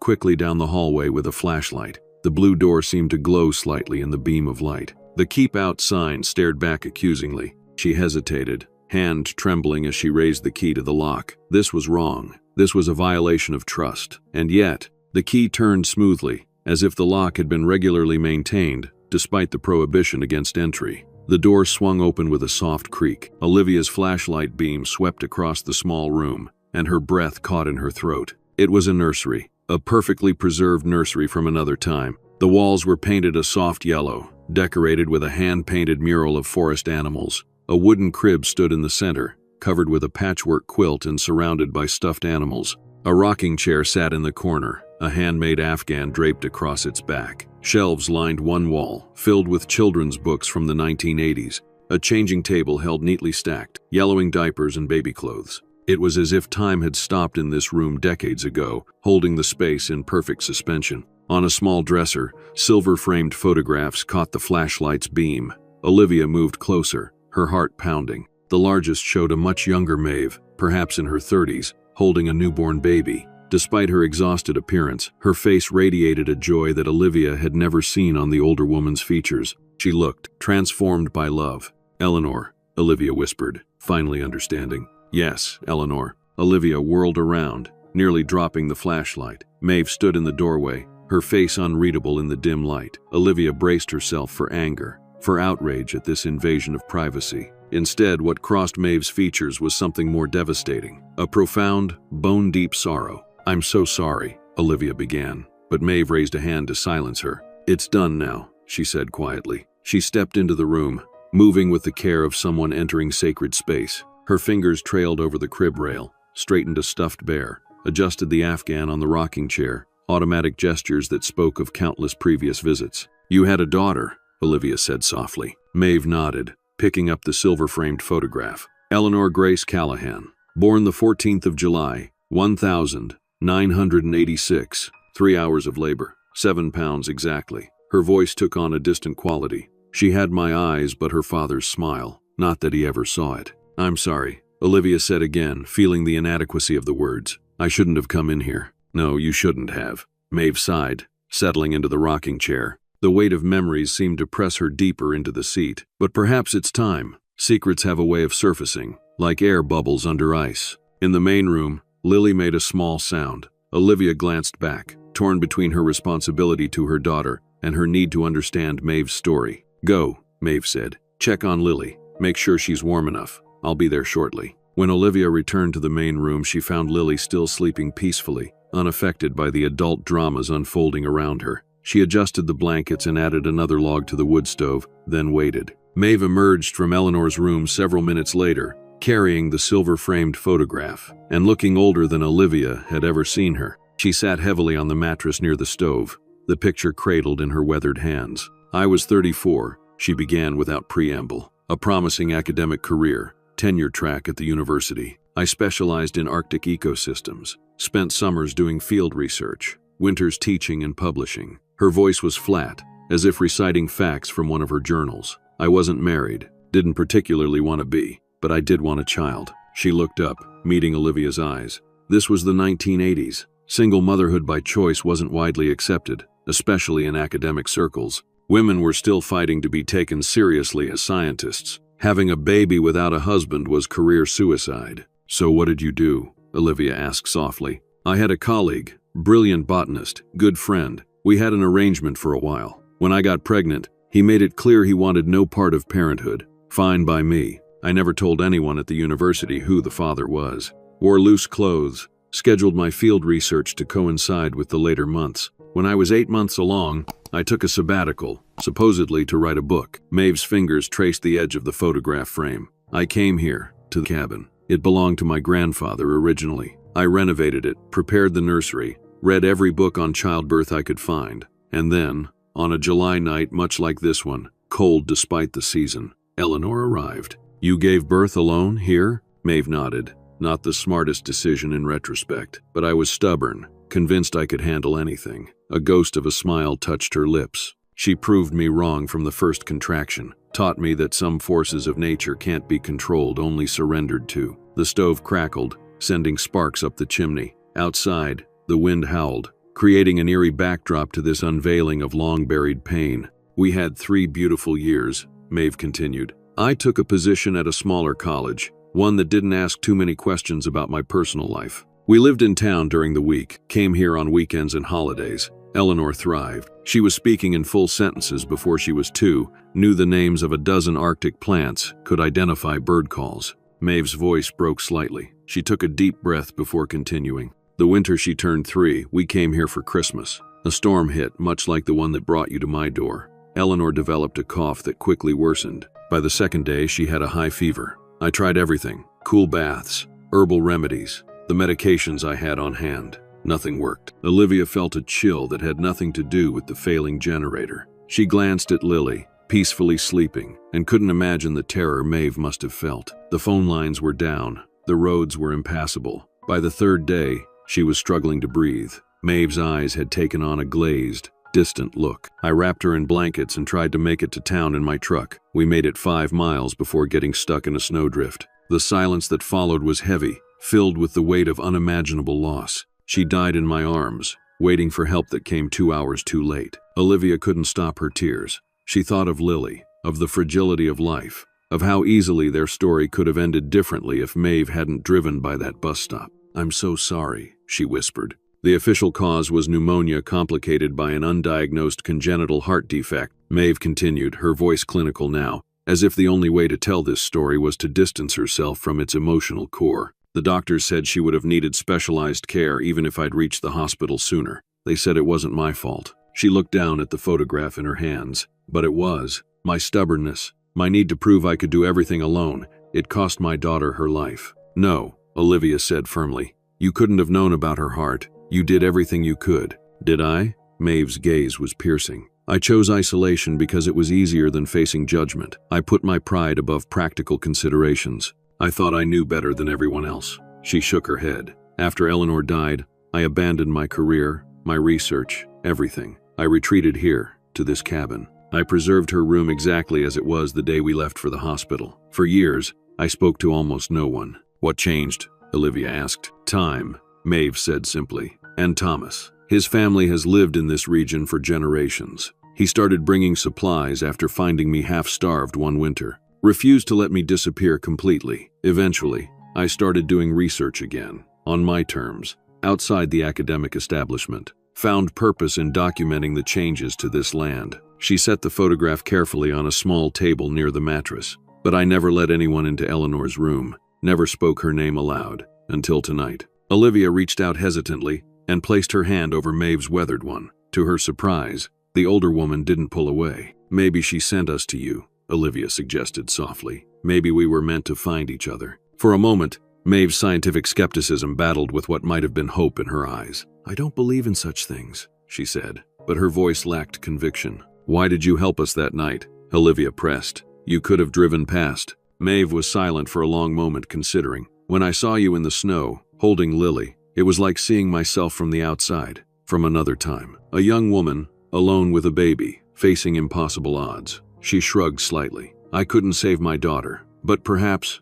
quickly down the hallway with a flashlight. The blue door seemed to glow slightly in the beam of light. The "Keep Out" sign stared back accusingly. She hesitated, hand trembling as she raised the key to the lock. This was wrong. This was a violation of trust. And yet, the key turned smoothly, as if the lock had been regularly maintained, despite the prohibition against entry. The door swung open with a soft creak. Olivia's flashlight beam swept across the small room, and her breath caught in her throat. It was a nursery, a perfectly preserved nursery from another time. The walls were painted a soft yellow, decorated with a hand-painted mural of forest animals. A wooden crib stood in the center, covered with a patchwork quilt and surrounded by stuffed animals. A rocking chair sat in the corner, a handmade Afghan draped across its back. Shelves lined one wall, filled with children's books from the 1980s. A changing table held neatly stacked, yellowing diapers and baby clothes. It was as if time had stopped in this room decades ago, holding the space in perfect suspension. On a small dresser, silver-framed photographs caught the flashlight's beam. Olivia moved closer, her heart pounding. The largest showed a much younger Maeve, perhaps in her 30s, holding a newborn baby. Despite her exhausted appearance, her face radiated a joy that Olivia had never seen on the older woman's features. She looked, transformed by love. "Eleanor," Olivia whispered, finally understanding. "Yes, Eleanor." Olivia whirled around, nearly dropping the flashlight. Maeve stood in the doorway, her face unreadable in the dim light. Olivia braced herself for anger, for outrage at this invasion of privacy. Instead, what crossed Maeve's features was something more devastating, a profound, bone-deep sorrow. "I'm so sorry," Olivia began, but Maeve raised a hand to silence her. "It's done now," she said quietly. She stepped into the room, moving with the care of someone entering sacred space. Her fingers trailed over the crib rail, straightened a stuffed bear, adjusted the Afghan on the rocking chair, automatic gestures that spoke of countless previous visits. "You had a daughter," Olivia said softly. Maeve nodded, picking up the silver-framed photograph. "Eleanor Grace Callahan, born the 14th of July, 1986, 3 hours of labor, 7 pounds exactly." Her voice took on a distant quality. "She had my eyes but her father's smile, not that he ever saw it." "I'm sorry," Olivia said again, feeling the inadequacy of the words. "I shouldn't have come in here." "No, you shouldn't have." Maeve sighed, settling into the rocking chair. The weight of memories seemed to press her deeper into the seat. "But perhaps it's time. Secrets have a way of surfacing, like air bubbles under ice." In the main room, Lily made a small sound. Olivia glanced back, torn between her responsibility to her daughter and her need to understand Maeve's story. "Go," Maeve said. "Check on Lily. Make sure she's warm enough. I'll be there shortly." When Olivia returned to the main room, she found Lily still sleeping peacefully, unaffected by the adult dramas unfolding around her. She adjusted the blankets and added another log to the wood stove, then waited. Maeve emerged from Eleanor's room several minutes later, carrying the silver-framed photograph, and looking older than Olivia had ever seen her. She sat heavily on the mattress near the stove, the picture cradled in her weathered hands. "I was 34, she began without preamble. "A promising academic career, tenure track at the university. I specialized in Arctic ecosystems, spent summers doing field research, winters teaching and publishing." Her voice was flat, as if reciting facts from one of her journals. "I wasn't married, didn't particularly want to be, but I did want a child." She looked up, meeting Olivia's eyes. This was the 1980s. Single motherhood by choice wasn't widely accepted, especially in academic circles. Women were still fighting to be taken seriously as scientists. Having a baby without a husband was career suicide. "So what did you do?" Olivia asked softly. "I had a colleague, brilliant botanist, good friend. We had an arrangement for a while. When I got pregnant, he made it clear he wanted no part of parenthood. Fine by me. I never told anyone at the university who the father was. Wore loose clothes, scheduled my field research to coincide with the later months. When I was 8 months along, I took a sabbatical, supposedly to write a book." Maeve's fingers traced the edge of the photograph frame. "I came here, to the cabin. It belonged to my grandfather originally. I renovated it, prepared the nursery, read every book on childbirth I could find. And then, on a July night much like this one, cold despite the season, Eleanor arrived." "You gave birth alone here?" Maeve nodded. "Not the smartest decision in retrospect, but I was stubborn, convinced I could handle anything." A ghost of a smile touched her lips. "She proved me wrong from the first contraction, taught me that some forces of nature can't be controlled, only surrendered to." The stove crackled, sending sparks up the chimney. Outside, the wind howled, creating an eerie backdrop to this unveiling of long-buried pain. "We had 3 beautiful years," Maeve continued. "I took a position at a smaller college, one that didn't ask too many questions about my personal life. We lived in town during the week, came here on weekends and holidays. Eleanor thrived. She was speaking in full sentences before she was 2, knew the names of a dozen Arctic plants, could identify bird calls." Maeve's voice broke slightly. She took a deep breath before continuing. "The winter she turned 3, we came here for Christmas. A storm hit, much like the one that brought you to my door. Eleanor developed a cough that quickly worsened. By the second day, she had a high fever. I tried everything, cool baths, herbal remedies, the medications I had on hand. Nothing worked." Olivia felt a chill that had nothing to do with the failing generator. She glanced at Lily, peacefully sleeping, and couldn't imagine the terror Maeve must have felt. The phone lines were down, the roads were impassable. By the 3rd day, she was struggling to breathe. Maeve's eyes had taken on a glazed, distant look. "I wrapped her in blankets and tried to make it to town in my truck. We made it 5 miles before getting stuck in a snowdrift. The silence that followed was heavy, filled with the weight of unimaginable loss. She died in my arms, waiting for help that came 2 hours too late." Olivia couldn't stop her tears. She thought of Lily, of the fragility of life, of how easily their story could have ended differently if Maeve hadn't driven by that bus stop. "I'm so sorry," she whispered. The official cause was pneumonia complicated by an undiagnosed congenital heart defect. Maeve continued, her voice clinical now, as if the only way to tell this story was to distance herself from its emotional core. "The doctors said she would have needed specialized care even if I'd reached the hospital sooner. They said it wasn't my fault." She looked down at the photograph in her hands. "But it was. My stubbornness, my need to prove I could do everything alone. It cost my daughter her life." "No," Olivia said firmly. "You couldn't have known about her heart. You did everything you could." "Did I?" Maeve's gaze was piercing. "I chose isolation because it was easier than facing judgment. I put my pride above practical considerations. I thought I knew better than everyone else." She shook her head. "After Eleanor died, I abandoned my career, my research, everything. I retreated here, to this cabin. I preserved her room exactly as it was the day we left for the hospital. For years, I spoke to almost no one." "What changed?" Olivia asked. "Time," Maeve said simply. "And Thomas. His family has lived in this region for generations. He started bringing supplies after finding me half-starved one winter. Refused to let me disappear completely. Eventually, I started doing research again, on my terms, outside the academic establishment. Found purpose in documenting the changes to this land." She set the photograph carefully on a small table near the mattress. "But I never let anyone into Eleanor's room, never spoke her name aloud, until tonight." Olivia reached out hesitantly and placed her hand over Maeve's weathered one. To her surprise, the older woman didn't pull away. "Maybe she sent us to you," Olivia suggested softly. "Maybe we were meant to find each other." For a moment, Maeve's scientific skepticism battled with what might have been hope in her eyes. "I don't believe in such things," she said, but her voice lacked conviction. "Why did you help us that night?" Olivia pressed. "You could have driven past." Maeve was silent for a long moment, considering. "When I saw you in the snow, holding Lily, it was like seeing myself from the outside, from another time. A young woman, alone with a baby, facing impossible odds." She shrugged slightly. "I couldn't save my daughter, but perhaps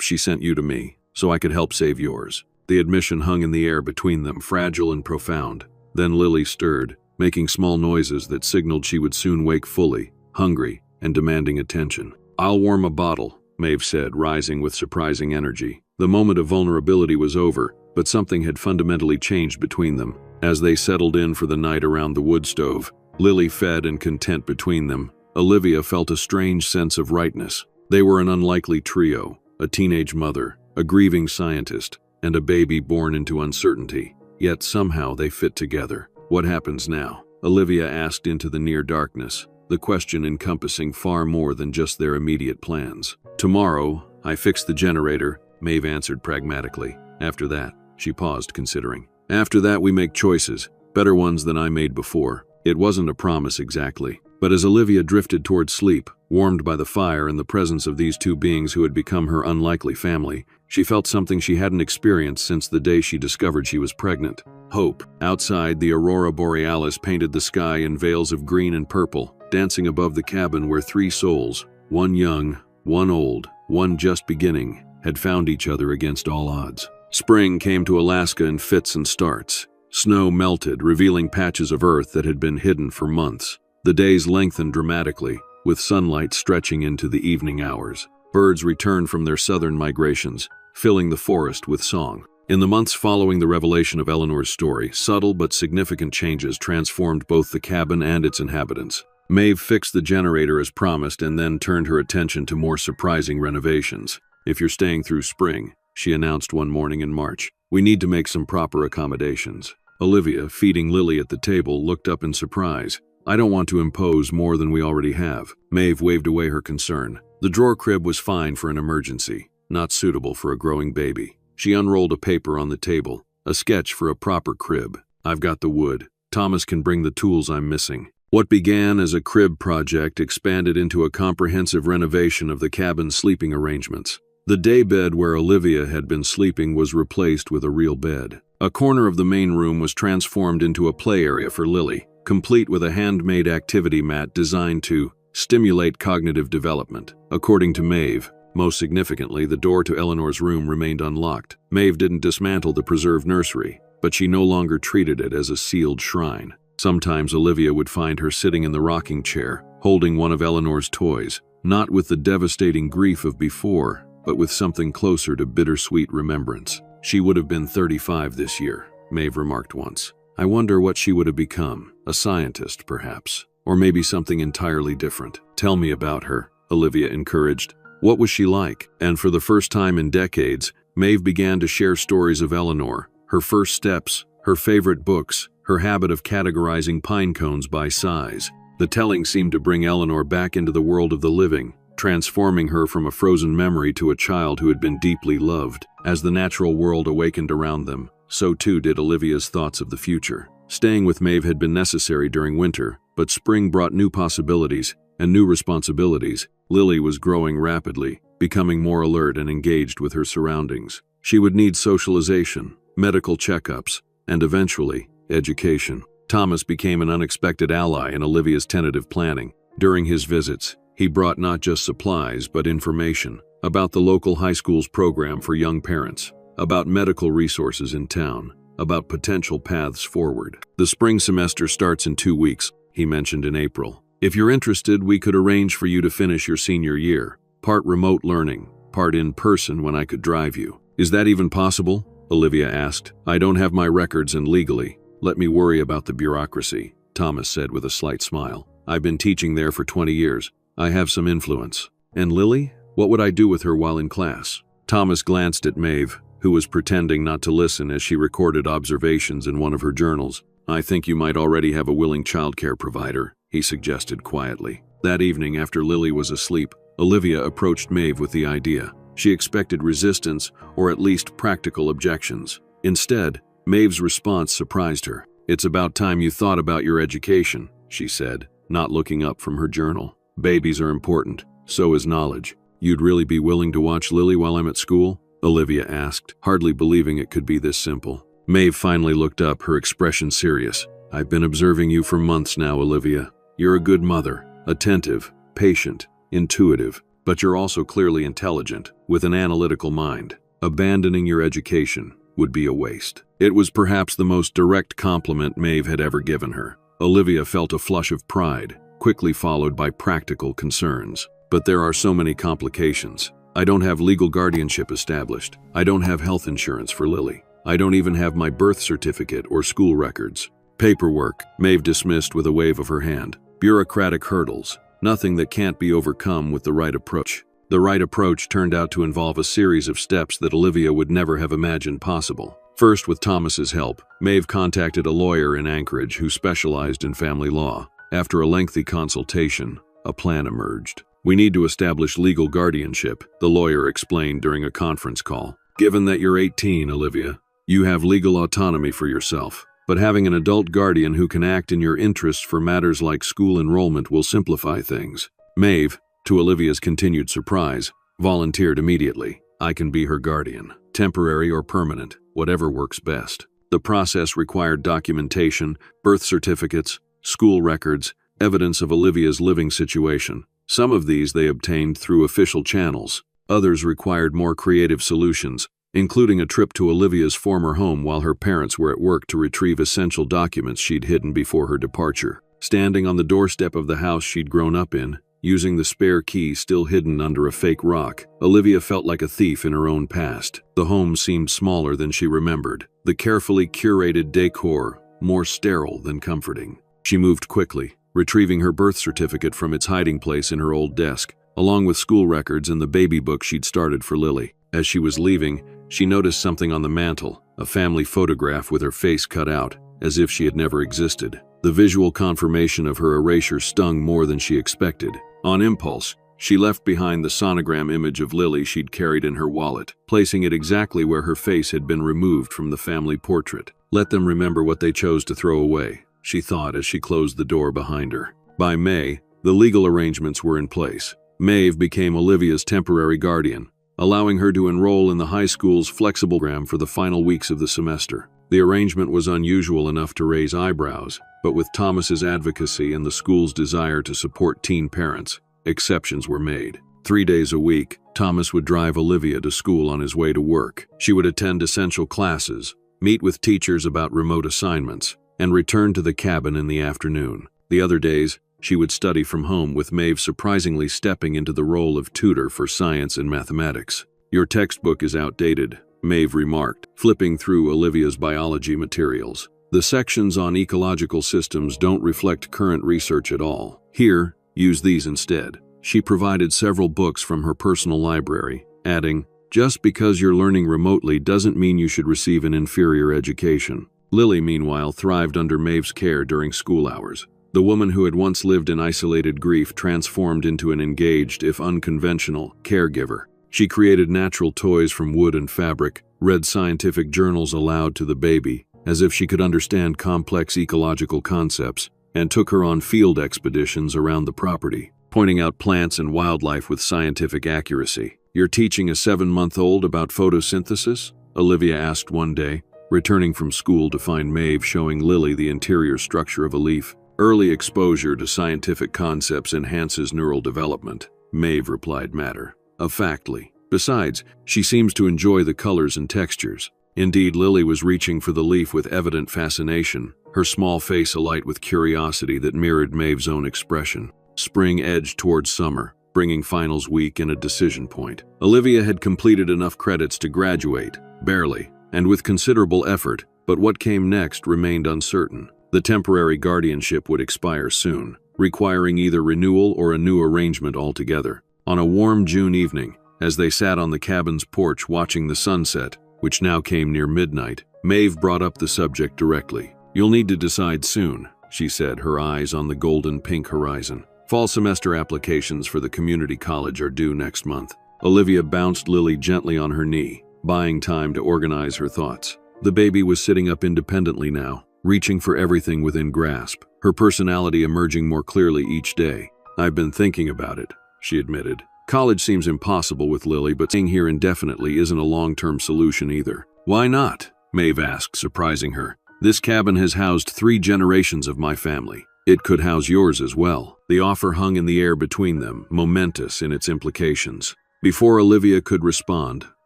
she sent you to me. so I could help save yours." The admission hung in the air between them, fragile and profound. Then Lily stirred, making small noises that signaled she would soon wake fully, hungry, and demanding attention. "I'll warm a bottle," Maeve said, rising with surprising energy. The moment of vulnerability was over, but something had fundamentally changed between them. As they settled in for the night around the wood stove, Lily fed and content between them, Olivia felt a strange sense of rightness. They were an unlikely trio, a teenage mother, a grieving scientist, and a baby born into uncertainty. Yet somehow they fit together. "What happens now?" Olivia asked into the near darkness, the question encompassing far more than just their immediate plans. "Tomorrow, I fix the generator," Maeve answered pragmatically. "After that," she paused, considering. "After that, we make choices, better ones than I made before." It wasn't a promise exactly, but as Olivia drifted toward sleep, warmed by the fire and the presence of these two beings who had become her unlikely family, she felt something she hadn't experienced since the day she discovered she was pregnant. Hope. Outside, the aurora borealis painted the sky in veils of green and purple, dancing above the cabin where three souls, one young, one old, one just beginning, had found each other against all odds. Spring came to Alaska in fits and starts. Snow melted, revealing patches of earth that had been hidden for months. The days lengthened dramatically, with sunlight stretching into the evening hours. Birds returned from their southern migrations, filling the forest with song. In the months following the revelation of Eleanor's story, subtle but significant changes transformed both the cabin and its inhabitants. Maeve fixed the generator as promised and then turned her attention to more surprising renovations. "If you're staying through spring," she announced one morning in March, "we need to make some proper accommodations." Olivia, feeding Lily at the table, looked up in surprise. "I don't want to impose more than we already have." Maeve waved away her concern. The drawer crib was fine for an emergency, not suitable for a growing baby. She unrolled a paper on the table, a sketch for a proper crib. "I've got the wood. Thomas can bring the tools I'm missing." What began as a crib project expanded into a comprehensive renovation of the cabin's sleeping arrangements. The daybed where Olivia had been sleeping was replaced with a real bed. A corner of the main room was transformed into a play area for Lily, complete with a handmade activity mat designed to stimulate cognitive development. According to Maeve, most significantly, the door to Eleanor's room remained unlocked. Maeve didn't dismantle the preserved nursery, but she no longer treated it as a sealed shrine. Sometimes Olivia would find her sitting in the rocking chair, holding one of Eleanor's toys, not with the devastating grief of before, but with something closer to bittersweet remembrance. "She would have been 35 this year," Maeve remarked once. "I wonder what she would have become. A scientist, perhaps. Or maybe something entirely different." "Tell me about her," Olivia encouraged. "What was she like?" And for the first time in decades, Maeve began to share stories of Eleanor, her first steps, her favorite books, her habit of categorizing pine cones by size. The telling seemed to bring Eleanor back into the world of the living, transforming her from a frozen memory to a child who had been deeply loved. As the natural world awakened around them, so too did Olivia's thoughts of the future. Staying with Maeve had been necessary during winter, but spring brought new possibilities and new responsibilities. Lily was growing rapidly, becoming more alert and engaged with her surroundings. She would need socialization, medical checkups, and eventually, education. Thomas became an unexpected ally in Olivia's tentative planning. During his visits, he brought not just supplies but information about the local high school's program for young parents, about medical resources in town, about potential paths forward. "The spring semester starts in 2 weeks, he mentioned in April. "If you're interested, we could arrange for you to finish your senior year. Part remote learning, part in person when I could drive you." "Is that even possible?" Olivia asked. "I don't have my records and legally. Let me worry about the bureaucracy," Thomas said with a slight smile. "I've been teaching there for 20 years. I have some influence." "And Lily? What would I do with her while in class?" Thomas glanced at Maeve, who was pretending not to listen as she recorded observations in one of her journals. "I think you might already have a willing childcare provider," he suggested quietly. That evening, after Lily was asleep, Olivia approached Maeve with the idea. She expected resistance, or at least practical objections. Instead, Maeve's response surprised her. "It's about time you thought about your education," she said, not looking up from her journal. "Babies are important, so is knowledge." "You'd really be willing to watch Lily while I'm at school?" Olivia asked, hardly believing it could be this simple. Maeve finally looked up, her expression serious. "I've been observing you for months now, Olivia. You're a good mother, attentive, patient, intuitive, but you're also clearly intelligent, with an analytical mind. Abandoning your education would be a waste. It was perhaps the most direct compliment Maeve had ever given her. Olivia felt a flush of pride, quickly followed by practical concerns. But there are so many complications. I don't have legal guardianship established. I don't have health insurance for Lily. I don't even have my birth certificate or school records. Paperwork, Maeve dismissed with a wave of her hand. Bureaucratic hurdles, nothing that can't be overcome with the right approach. The right approach turned out to involve a series of steps that Olivia would never have imagined possible. First, with Thomas's help, Maeve contacted a lawyer in Anchorage who specialized in family law. After a lengthy consultation, a plan emerged. We need to establish legal guardianship, the lawyer explained during a conference call. Given that you're 18, Olivia, you have legal autonomy for yourself. But having an adult guardian who can act in your interests for matters like school enrollment will simplify things. Maeve, to Olivia's continued surprise, volunteered immediately. I can be her guardian, temporary or permanent, whatever works best. The process required documentation, birth certificates, school records, evidence of Olivia's living situation. Some of these they obtained through official channels. Others required more creative solutions, including a trip to Olivia's former home while her parents were at work to retrieve essential documents she'd hidden before her departure. Standing on the doorstep of the house she'd grown up in, using the spare key still hidden under a fake rock, Olivia felt like a thief in her own past. The home seemed smaller than she remembered, the carefully curated decor more sterile than comforting. She moved quickly, retrieving her birth certificate from its hiding place in her old desk, along with school records and the baby book she'd started for Lily. As she was leaving, she noticed something on the mantel, a family photograph with her face cut out, as if she had never existed. The visual confirmation of her erasure stung more than she expected. On impulse, she left behind the sonogram image of Lily she'd carried in her wallet, placing it exactly where her face had been removed from the family portrait. Let them remember what they chose to throw away, she thought as she closed the door behind her. By May, the legal arrangements were in place. Maeve became Olivia's temporary guardian, allowing her to enroll in the high school's flexible program for the final weeks of the semester. The arrangement was unusual enough to raise eyebrows, but with Thomas's advocacy and the school's desire to support teen parents, exceptions were made. 3 days a week, Thomas would drive Olivia to school on his way to work. She would attend essential classes, meet with teachers about remote assignments, and return to the cabin in the afternoon. The other days, she would study from home, with Maeve surprisingly stepping into the role of tutor for science and mathematics. Your textbook is outdated, Maeve remarked, flipping through Olivia's biology materials. The sections on ecological systems don't reflect current research at all. Here, use these instead. She provided several books from her personal library, adding, just because you're learning remotely doesn't mean you should receive an inferior education. Lily, meanwhile, thrived under Maeve's care during school hours. The woman who had once lived in isolated grief transformed into an engaged, if unconventional, caregiver. She created natural toys from wood and fabric, read scientific journals aloud to the baby, as if she could understand complex ecological concepts, and took her on field expeditions around the property, pointing out plants and wildlife with scientific accuracy. You're teaching a 7-month-old about photosynthesis? Olivia asked one day, returning from school to find Maeve showing Lily the interior structure of a leaf. Early exposure to scientific concepts enhances neural development, Maeve replied matter-of-factly. Besides, she seems to enjoy the colors and textures. Indeed, Lily was reaching for the leaf with evident fascination, her small face alight with curiosity that mirrored Maeve's own expression. Spring edged towards summer, bringing finals week and a decision point. Olivia had completed enough credits to graduate, barely, and with considerable effort, but what came next remained uncertain. The temporary guardianship would expire soon, requiring either renewal or a new arrangement altogether. On a warm June evening, as they sat on the cabin's porch watching the sunset, which now came near midnight, Maeve brought up the subject directly. You'll need to decide soon, she said, her eyes on the golden pink horizon. Fall semester applications for the community college are due next month. Olivia bounced Lily gently on her knee, buying time to organize her thoughts. The baby was sitting up independently now, reaching for everything within grasp, her personality emerging more clearly each day. I've been thinking about it, she admitted. College seems impossible with Lily, but staying here indefinitely isn't a long-term solution either. Why not? Maeve asked, surprising her. This cabin has housed 3 generations of my family. It could house yours as well. The offer hung in the air between them, momentous in its implications. Before Olivia could respond,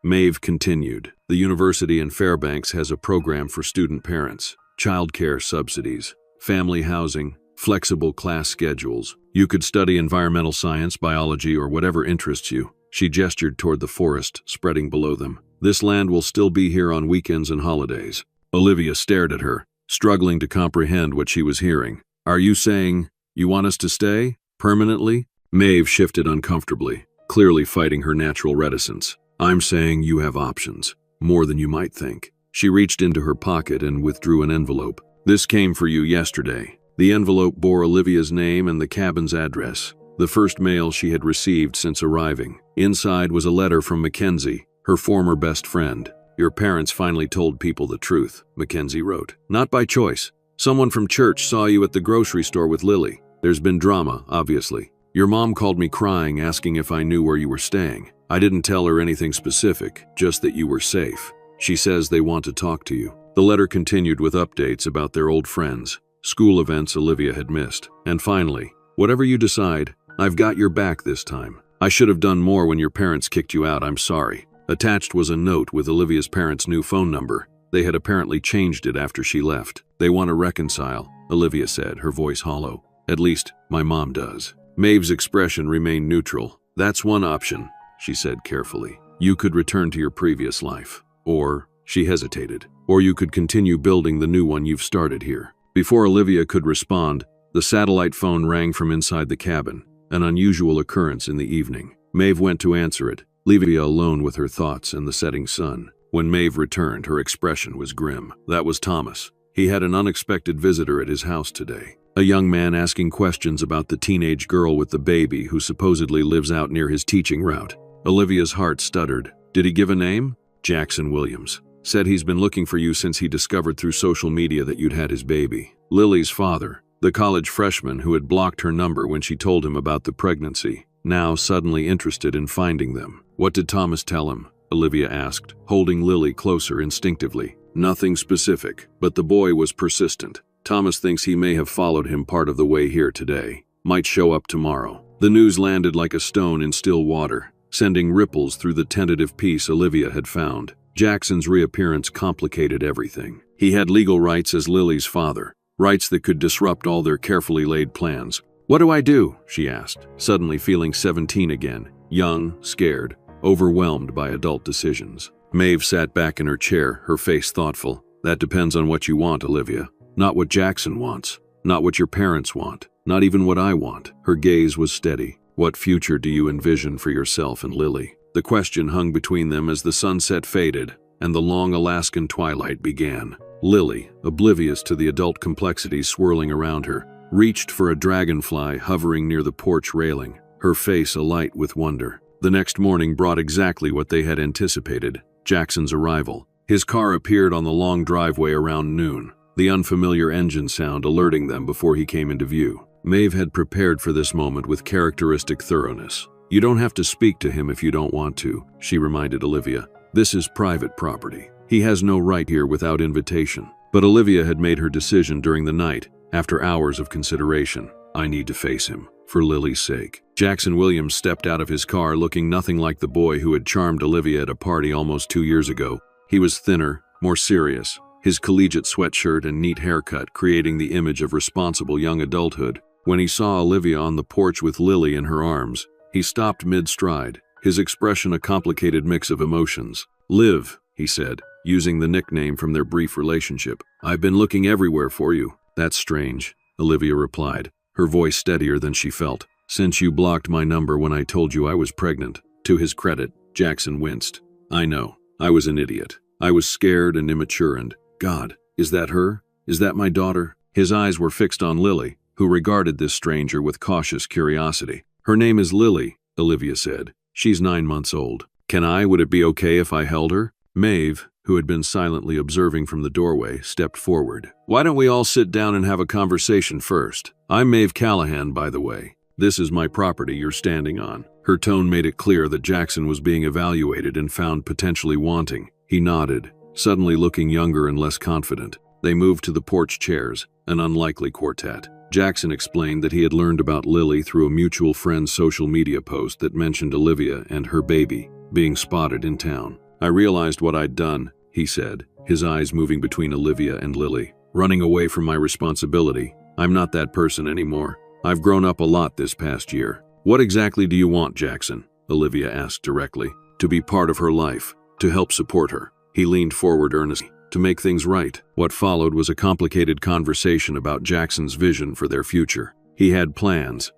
Maeve continued. The university in Fairbanks has a program for student parents, childcare subsidies, family housing, flexible class schedules. You could study environmental science, biology, or whatever interests you. She gestured toward the forest spreading below them. This land will still be here on weekends and holidays. Olivia stared at her, struggling to comprehend what she was hearing. Are you saying you want us to stay? Permanently? Maeve shifted uncomfortably, clearly fighting her natural reticence. I'm saying you have options, more than you might think. She reached into her pocket and withdrew an envelope. This came for you yesterday. The envelope bore Olivia's name and the cabin's address, the first mail she had received since arriving. Inside was a letter from Mackenzie, her former best friend. Your parents finally told people the truth, Mackenzie wrote. Not by choice. Someone from church saw you at the grocery store with Lily. There's been drama, obviously. Your mom called me crying, asking if I knew where you were staying. I didn't tell her anything specific, just that you were safe. She says they want to talk to you. The letter continued with updates about their old friends, school events Olivia had missed, and finally, whatever you decide, I've got your back this time. I should have done more when your parents kicked you out, I'm sorry. Attached was a note with Olivia's parents' new phone number. They had apparently changed it after she left. They want to reconcile, Olivia said, her voice hollow. At least, my mom does. Maeve's expression remained neutral. That's one option, she said carefully. You could return to your previous life. Or, she hesitated, or you could continue building the new one you've started here. Before Olivia could respond, the satellite phone rang from inside the cabin, an unusual occurrence in the evening. Maeve went to answer it, leaving Olivia alone with her thoughts and the setting sun. When Maeve returned, her expression was grim. That was Thomas. He had an unexpected visitor at his house today. A young man asking questions about the teenage girl with the baby who supposedly lives out near his teaching route. Olivia's heart stuttered. Did he give a name? Jackson Williams. Said he's been looking for you since he discovered through social media that you'd had his baby. Lily's father, the college freshman who had blocked her number when she told him about the pregnancy, now suddenly interested in finding them. What did Thomas tell him? Olivia asked, holding Lily closer instinctively. Nothing specific, but the boy was persistent. Thomas thinks he may have followed him part of the way here today. Might show up tomorrow. The news landed like a stone in still water, sending ripples through the tentative peace Olivia had found. Jackson's reappearance complicated everything. He had legal rights as Lily's father, rights that could disrupt all their carefully laid plans. What do I do? She asked, suddenly feeling 17 again, young, scared, overwhelmed by adult decisions. Maeve sat back in her chair, her face thoughtful. That depends on what you want, Olivia. Not what Jackson wants. Not what your parents want. Not even what I want. Her gaze was steady. What future do you envision for yourself and Lily? The question hung between them as the sunset faded and the long Alaskan twilight began. Lily, oblivious to the adult complexities swirling around her, reached for a dragonfly hovering near the porch railing, her face alight with wonder. The next morning brought exactly what they had anticipated, Jackson's arrival. His car appeared on the long driveway around noon, the unfamiliar engine sound alerting them before he came into view. Maeve had prepared for this moment with characteristic thoroughness. You don't have to speak to him if you don't want to, she reminded Olivia. This is private property. He has no right here without invitation. But Olivia had made her decision during the night, after hours of consideration. I need to face him, for Lily's sake. Jackson Williams stepped out of his car looking nothing like the boy who had charmed Olivia at a party almost 2 years ago. He was thinner, more serious, his collegiate sweatshirt and neat haircut creating the image of responsible young adulthood. When he saw Olivia on the porch with Lily in her arms, he stopped mid-stride, his expression a complicated mix of emotions. Liv, he said, using the nickname from their brief relationship. I've been looking everywhere for you. That's strange, Olivia replied, her voice steadier than she felt. Since you blocked my number when I told you I was pregnant. To his credit, Jackson winced. I know, I was an idiot. I was scared and immature and, God, is that her? Is that my daughter? His eyes were fixed on Lily, who regarded this stranger with cautious curiosity. Her name is Lily, Olivia said. She's 9 months old. Would it be okay if I held her? Maeve, who had been silently observing from the doorway, stepped forward. Why don't we all sit down and have a conversation first? I'm Maeve Callahan, by the way. This is my property you're standing on. Her tone made it clear that Jackson was being evaluated and found potentially wanting. He nodded, suddenly looking younger and less confident. They moved to the porch chairs, an unlikely quartet. Jackson explained that he had learned about Lily through a mutual friend's social media post that mentioned Olivia and her baby being spotted in town. I realized what I'd done, he said, his eyes moving between Olivia and Lily. Running away from my responsibility. I'm not that person anymore. I've grown up a lot this past year. What exactly do you want, Jackson? Olivia asked directly. To be part of her life, to help support her. He leaned forward earnestly. To make things right. What followed was a complicated conversation about Jackson's vision for their future. He had plans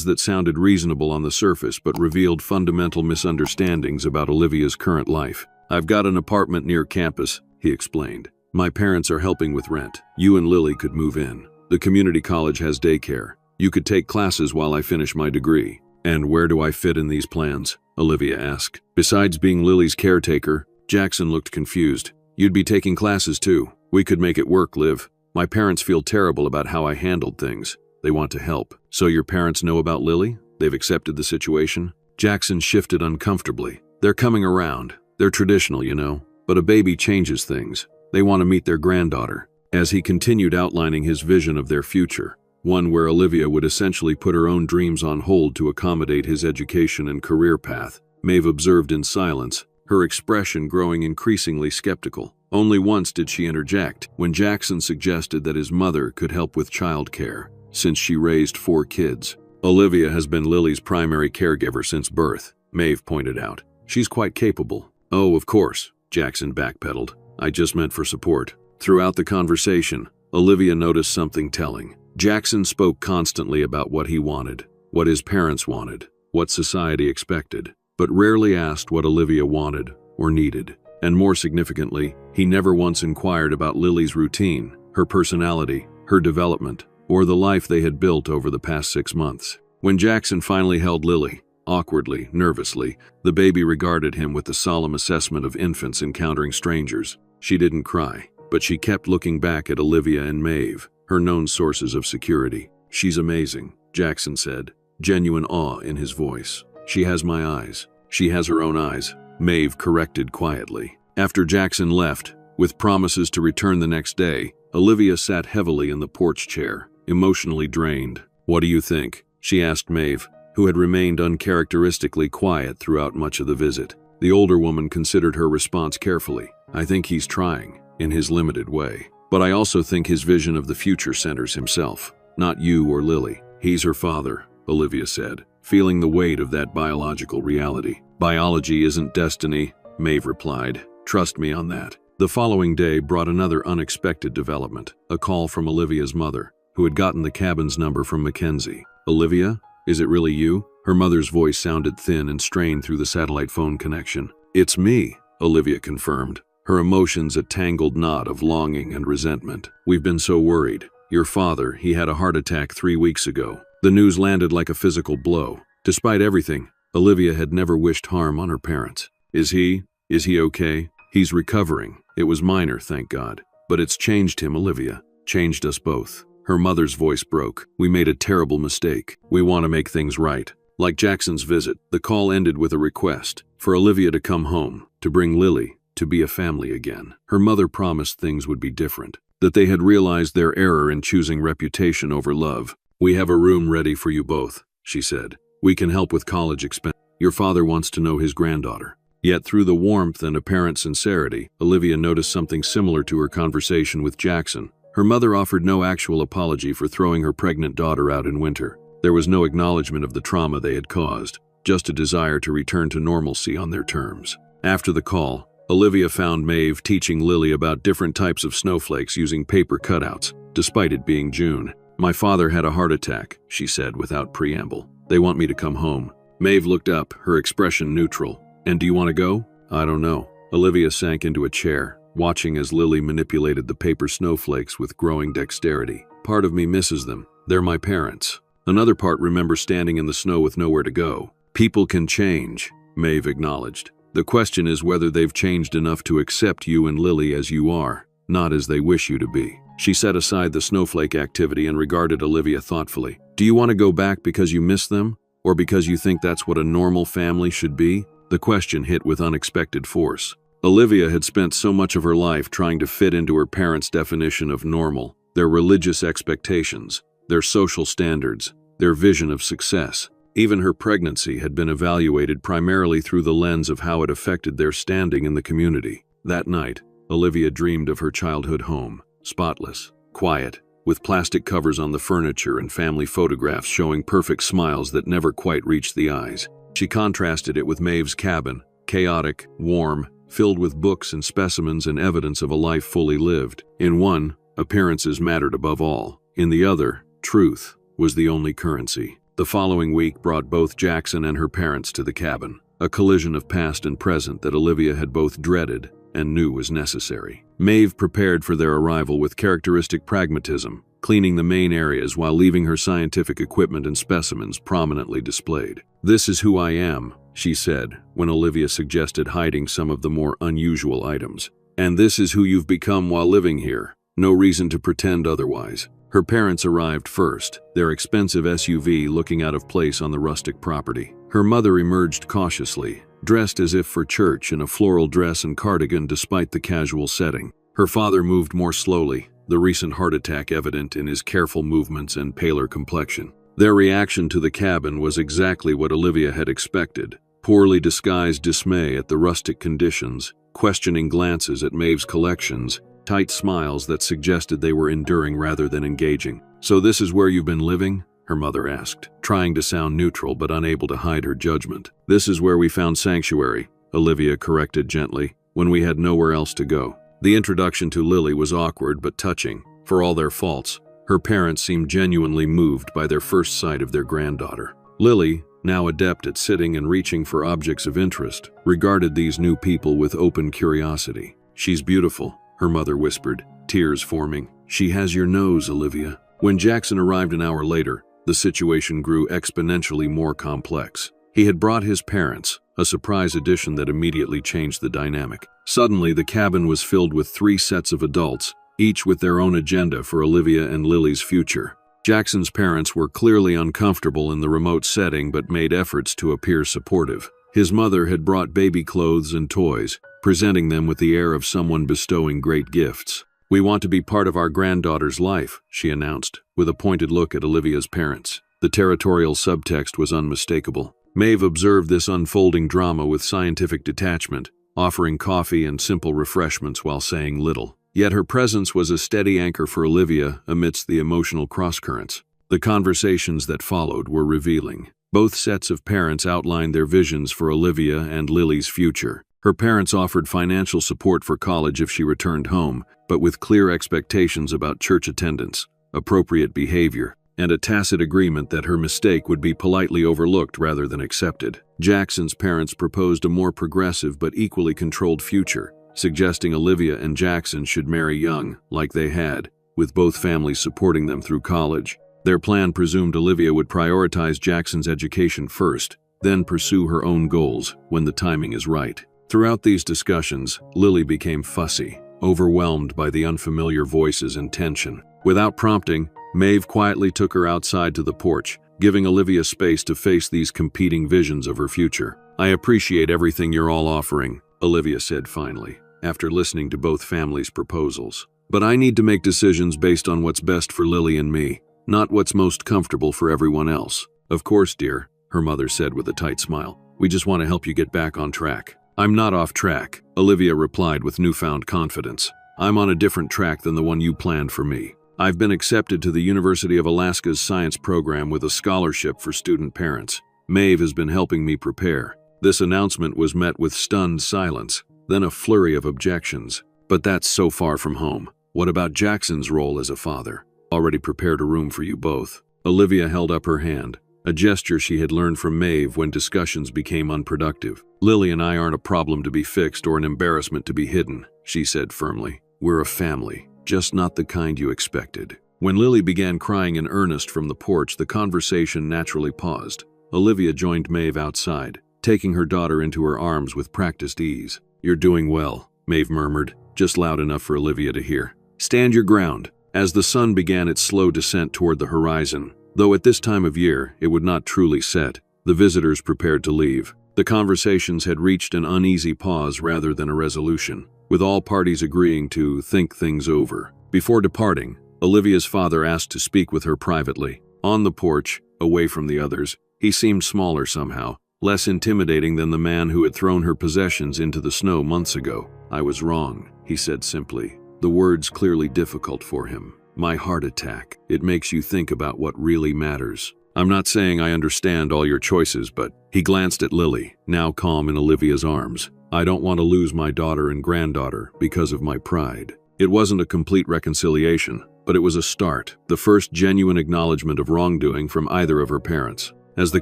that sounded reasonable on the surface but revealed fundamental misunderstandings about Olivia's current life. I've got an apartment near campus, he explained. My parents are helping with rent. You and Lily could move in. The community college has daycare. You could take classes while I finish my degree. And where do I fit in these plans? Olivia asked. Besides being Lily's caretaker, Jackson looked confused. You'd be taking classes too. We could make it work, Liv. My parents feel terrible about how I handled things. They want to help. So your parents know about Lily? They've accepted the situation? Jackson shifted uncomfortably. They're coming around. They're traditional, you know. But a baby changes things. They want to meet their granddaughter. As he continued outlining his vision of their future, one where Olivia would essentially put her own dreams on hold to accommodate his education and career path, Maeve observed in silence, her expression growing increasingly skeptical. Only once did she interject, when Jackson suggested that his mother could help with childcare, since she raised 4 kids. Olivia has been Lily's primary caregiver since birth, Maeve pointed out. She's quite capable. Oh, of course, Jackson backpedaled. I just meant for support. Throughout the conversation, Olivia noticed something telling. Jackson spoke constantly about what he wanted, what his parents wanted, what society expected, but rarely asked what Olivia wanted or needed. And more significantly, he never once inquired about Lily's routine, her personality, her development, or the life they had built over the past 6 months. When Jackson finally held Lily, awkwardly, nervously, the baby regarded him with the solemn assessment of infants encountering strangers. She didn't cry, but she kept looking back at Olivia and Maeve, her known sources of security. She's amazing, Jackson said, genuine awe in his voice. She has my eyes. She has her own eyes, Maeve corrected quietly. After Jackson left, with promises to return the next day, Olivia sat heavily in the porch chair, emotionally drained. What do you think? She asked Maeve, who had remained uncharacteristically quiet throughout much of the visit. The older woman considered her response carefully. I think he's trying, in his limited way. But I also think his vision of the future centers himself, not you or Lily. He's her father, Olivia said, feeling the weight of that biological reality. Biology isn't destiny, Maeve replied. Trust me on that. The following day brought another unexpected development, a call from Olivia's mother, who had gotten the cabin's number from Mackenzie. Olivia? Is it really you? Her mother's voice sounded thin and strained through the satellite phone connection. It's me, Olivia confirmed, her emotions a tangled knot of longing and resentment. We've been so worried. Your father, he had a heart attack 3 weeks ago. The news landed like a physical blow. Despite everything, Olivia had never wished harm on her parents. Is he okay? He's recovering. It was minor, thank God. But it's changed him, Olivia. Changed us both. Her mother's voice broke. We made a terrible mistake. We want to make things right. Like Jackson's visit, the call ended with a request for Olivia to come home, to bring Lily, to be a family again. Her mother promised things would be different, that they had realized their error in choosing reputation over love. We have a room ready for you both, she said. We can help with college expenses. Your father wants to know his granddaughter. Yet through the warmth and apparent sincerity, Olivia noticed something similar to her conversation with Jackson. Her mother offered no actual apology for throwing her pregnant daughter out in winter. There was no acknowledgement of the trauma they had caused, just a desire to return to normalcy on their terms. After the call, Olivia found Maeve teaching Lily about different types of snowflakes using paper cutouts, despite it being June. My father had a heart attack, she said without preamble. They want me to come home. Maeve looked up, her expression neutral. And do you want to go? I don't know. Olivia sank into a chair, watching as Lily manipulated the paper snowflakes with growing dexterity. Part of me misses them. They're my parents. Another part remembers standing in the snow with nowhere to go. People can change, Maeve acknowledged. The question is whether they've changed enough to accept you and Lily as you are, not as they wish you to be. She set aside the snowflake activity and regarded Olivia thoughtfully. Do you want to go back because you miss them? Or because you think that's what a normal family should be? The question hit with unexpected force. Olivia had spent so much of her life trying to fit into her parents' definition of normal, their religious expectations, their social standards, their vision of success. Even her pregnancy had been evaluated primarily through the lens of how it affected their standing in the community. That night, Olivia dreamed of her childhood home, spotless, quiet, with plastic covers on the furniture and family photographs showing perfect smiles that never quite reached the eyes. She contrasted it with Maeve's cabin, chaotic, warm, filled with books and specimens and evidence of a life fully lived. In one, appearances mattered above all. In the other, truth was the only currency. The following week brought both Jackson and her parents to the cabin, a collision of past and present that Olivia had both dreaded and knew was necessary. Maeve prepared for their arrival with characteristic pragmatism, cleaning the main areas while leaving her scientific equipment and specimens prominently displayed. "This is who I am," she said, when Olivia suggested hiding some of the more unusual items. "And this is who you've become while living here. No reason to pretend otherwise." Her parents arrived first, their expensive SUV looking out of place on the rustic property. Her mother emerged cautiously, dressed as if for church in a floral dress and cardigan despite the casual setting. Her father moved more slowly, the recent heart attack evident in his careful movements and paler complexion. Their reaction to the cabin was exactly what Olivia had expected: poorly disguised dismay at the rustic conditions, questioning glances at Maeve's collections, tight smiles that suggested they were enduring rather than engaging. "So this is where you've been living?" her mother asked, trying to sound neutral but unable to hide her judgment. "This is where we found sanctuary," Olivia corrected gently, "when we had nowhere else to go." The introduction to Lily was awkward but touching. For all their faults, her parents seemed genuinely moved by their first sight of their granddaughter. Lily, now adept at sitting and reaching for objects of interest, regarded these new people with open curiosity. "She's beautiful," her mother whispered, tears forming. "She has your nose, Olivia." When Jackson arrived an hour later, the situation grew exponentially more complex. He had brought his parents, a surprise addition that immediately changed the dynamic. Suddenly, the cabin was filled with 3 sets of adults, each with their own agenda for Olivia and Lily's future. Jackson's parents were clearly uncomfortable in the remote setting but made efforts to appear supportive. His mother had brought baby clothes and toys, presenting them with the air of someone bestowing great gifts. "We want to be part of our granddaughter's life," she announced, with a pointed look at Olivia's parents. The territorial subtext was unmistakable. Maeve observed this unfolding drama with scientific detachment, offering coffee and simple refreshments while saying little. Yet her presence was a steady anchor for Olivia amidst the emotional crosscurrents. The conversations that followed were revealing. Both sets of parents outlined their visions for Olivia and Lily's future. Her parents offered financial support for college if she returned home, but with clear expectations about church attendance, appropriate behavior, and a tacit agreement that her mistake would be politely overlooked rather than accepted. Jackson's parents proposed a more progressive but equally controlled future, suggesting Olivia and Jackson should marry young, like they had, with both families supporting them through college. Their plan presumed Olivia would prioritize Jackson's education first, then pursue her own goals when the timing is right. Throughout these discussions, Lily became fussy, overwhelmed by the unfamiliar voices and tension. Without prompting, Maeve quietly took her outside to the porch, giving Olivia space to face these competing visions of her future. "I appreciate everything you're all offering," Olivia said finally, after listening to both families' proposals. "But I need to make decisions based on what's best for Lily and me, not what's most comfortable for everyone else." "Of course, dear," her mother said with a tight smile. "We just want to help you get back on track." "I'm not off track," Olivia replied with newfound confidence. "I'm on a different track than the one you planned for me. I've been accepted to the University of Alaska's science program with a scholarship for student parents. Maeve has been helping me prepare." This announcement was met with stunned silence, then a flurry of objections. "But that's so far from home. What about Jackson's role as a father? Already prepared a room for you both." Olivia held up her hand, a gesture she had learned from Maeve when discussions became unproductive. "Lily and I aren't a problem to be fixed or an embarrassment to be hidden," she said firmly. "We're a family, just not the kind you expected." When Lily began crying in earnest from the porch, the conversation naturally paused. Olivia joined Maeve outside, taking her daughter into her arms with practiced ease. "You're doing well," Maeve murmured, just loud enough for Olivia to hear. "Stand your ground." As the sun began its slow descent toward the horizon, though at this time of year it would not truly set, the visitors prepared to leave. The conversations had reached an uneasy pause rather than a resolution, with all parties agreeing to think things over. Before departing, Olivia's father asked to speak with her privately. On the porch, away from the others, He seemed smaller somehow, less intimidating than the man who had thrown her possessions into the snow months ago. "I was wrong," he said simply, the words clearly difficult for him. "My heart attack. It makes you think about what really matters. I'm not saying I understand all your choices, but..." He glanced at Lily, now calm in Olivia's arms. "I don't want to lose my daughter and granddaughter because of my pride." It wasn't a complete reconciliation, but it was a start, the first genuine acknowledgement of wrongdoing from either of her parents. As the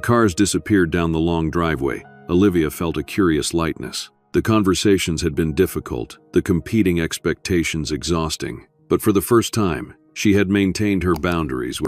cars disappeared down the long driveway, Olivia felt a curious lightness. The conversations had been difficult, the competing expectations exhausting, but for the first time, she had maintained her boundaries.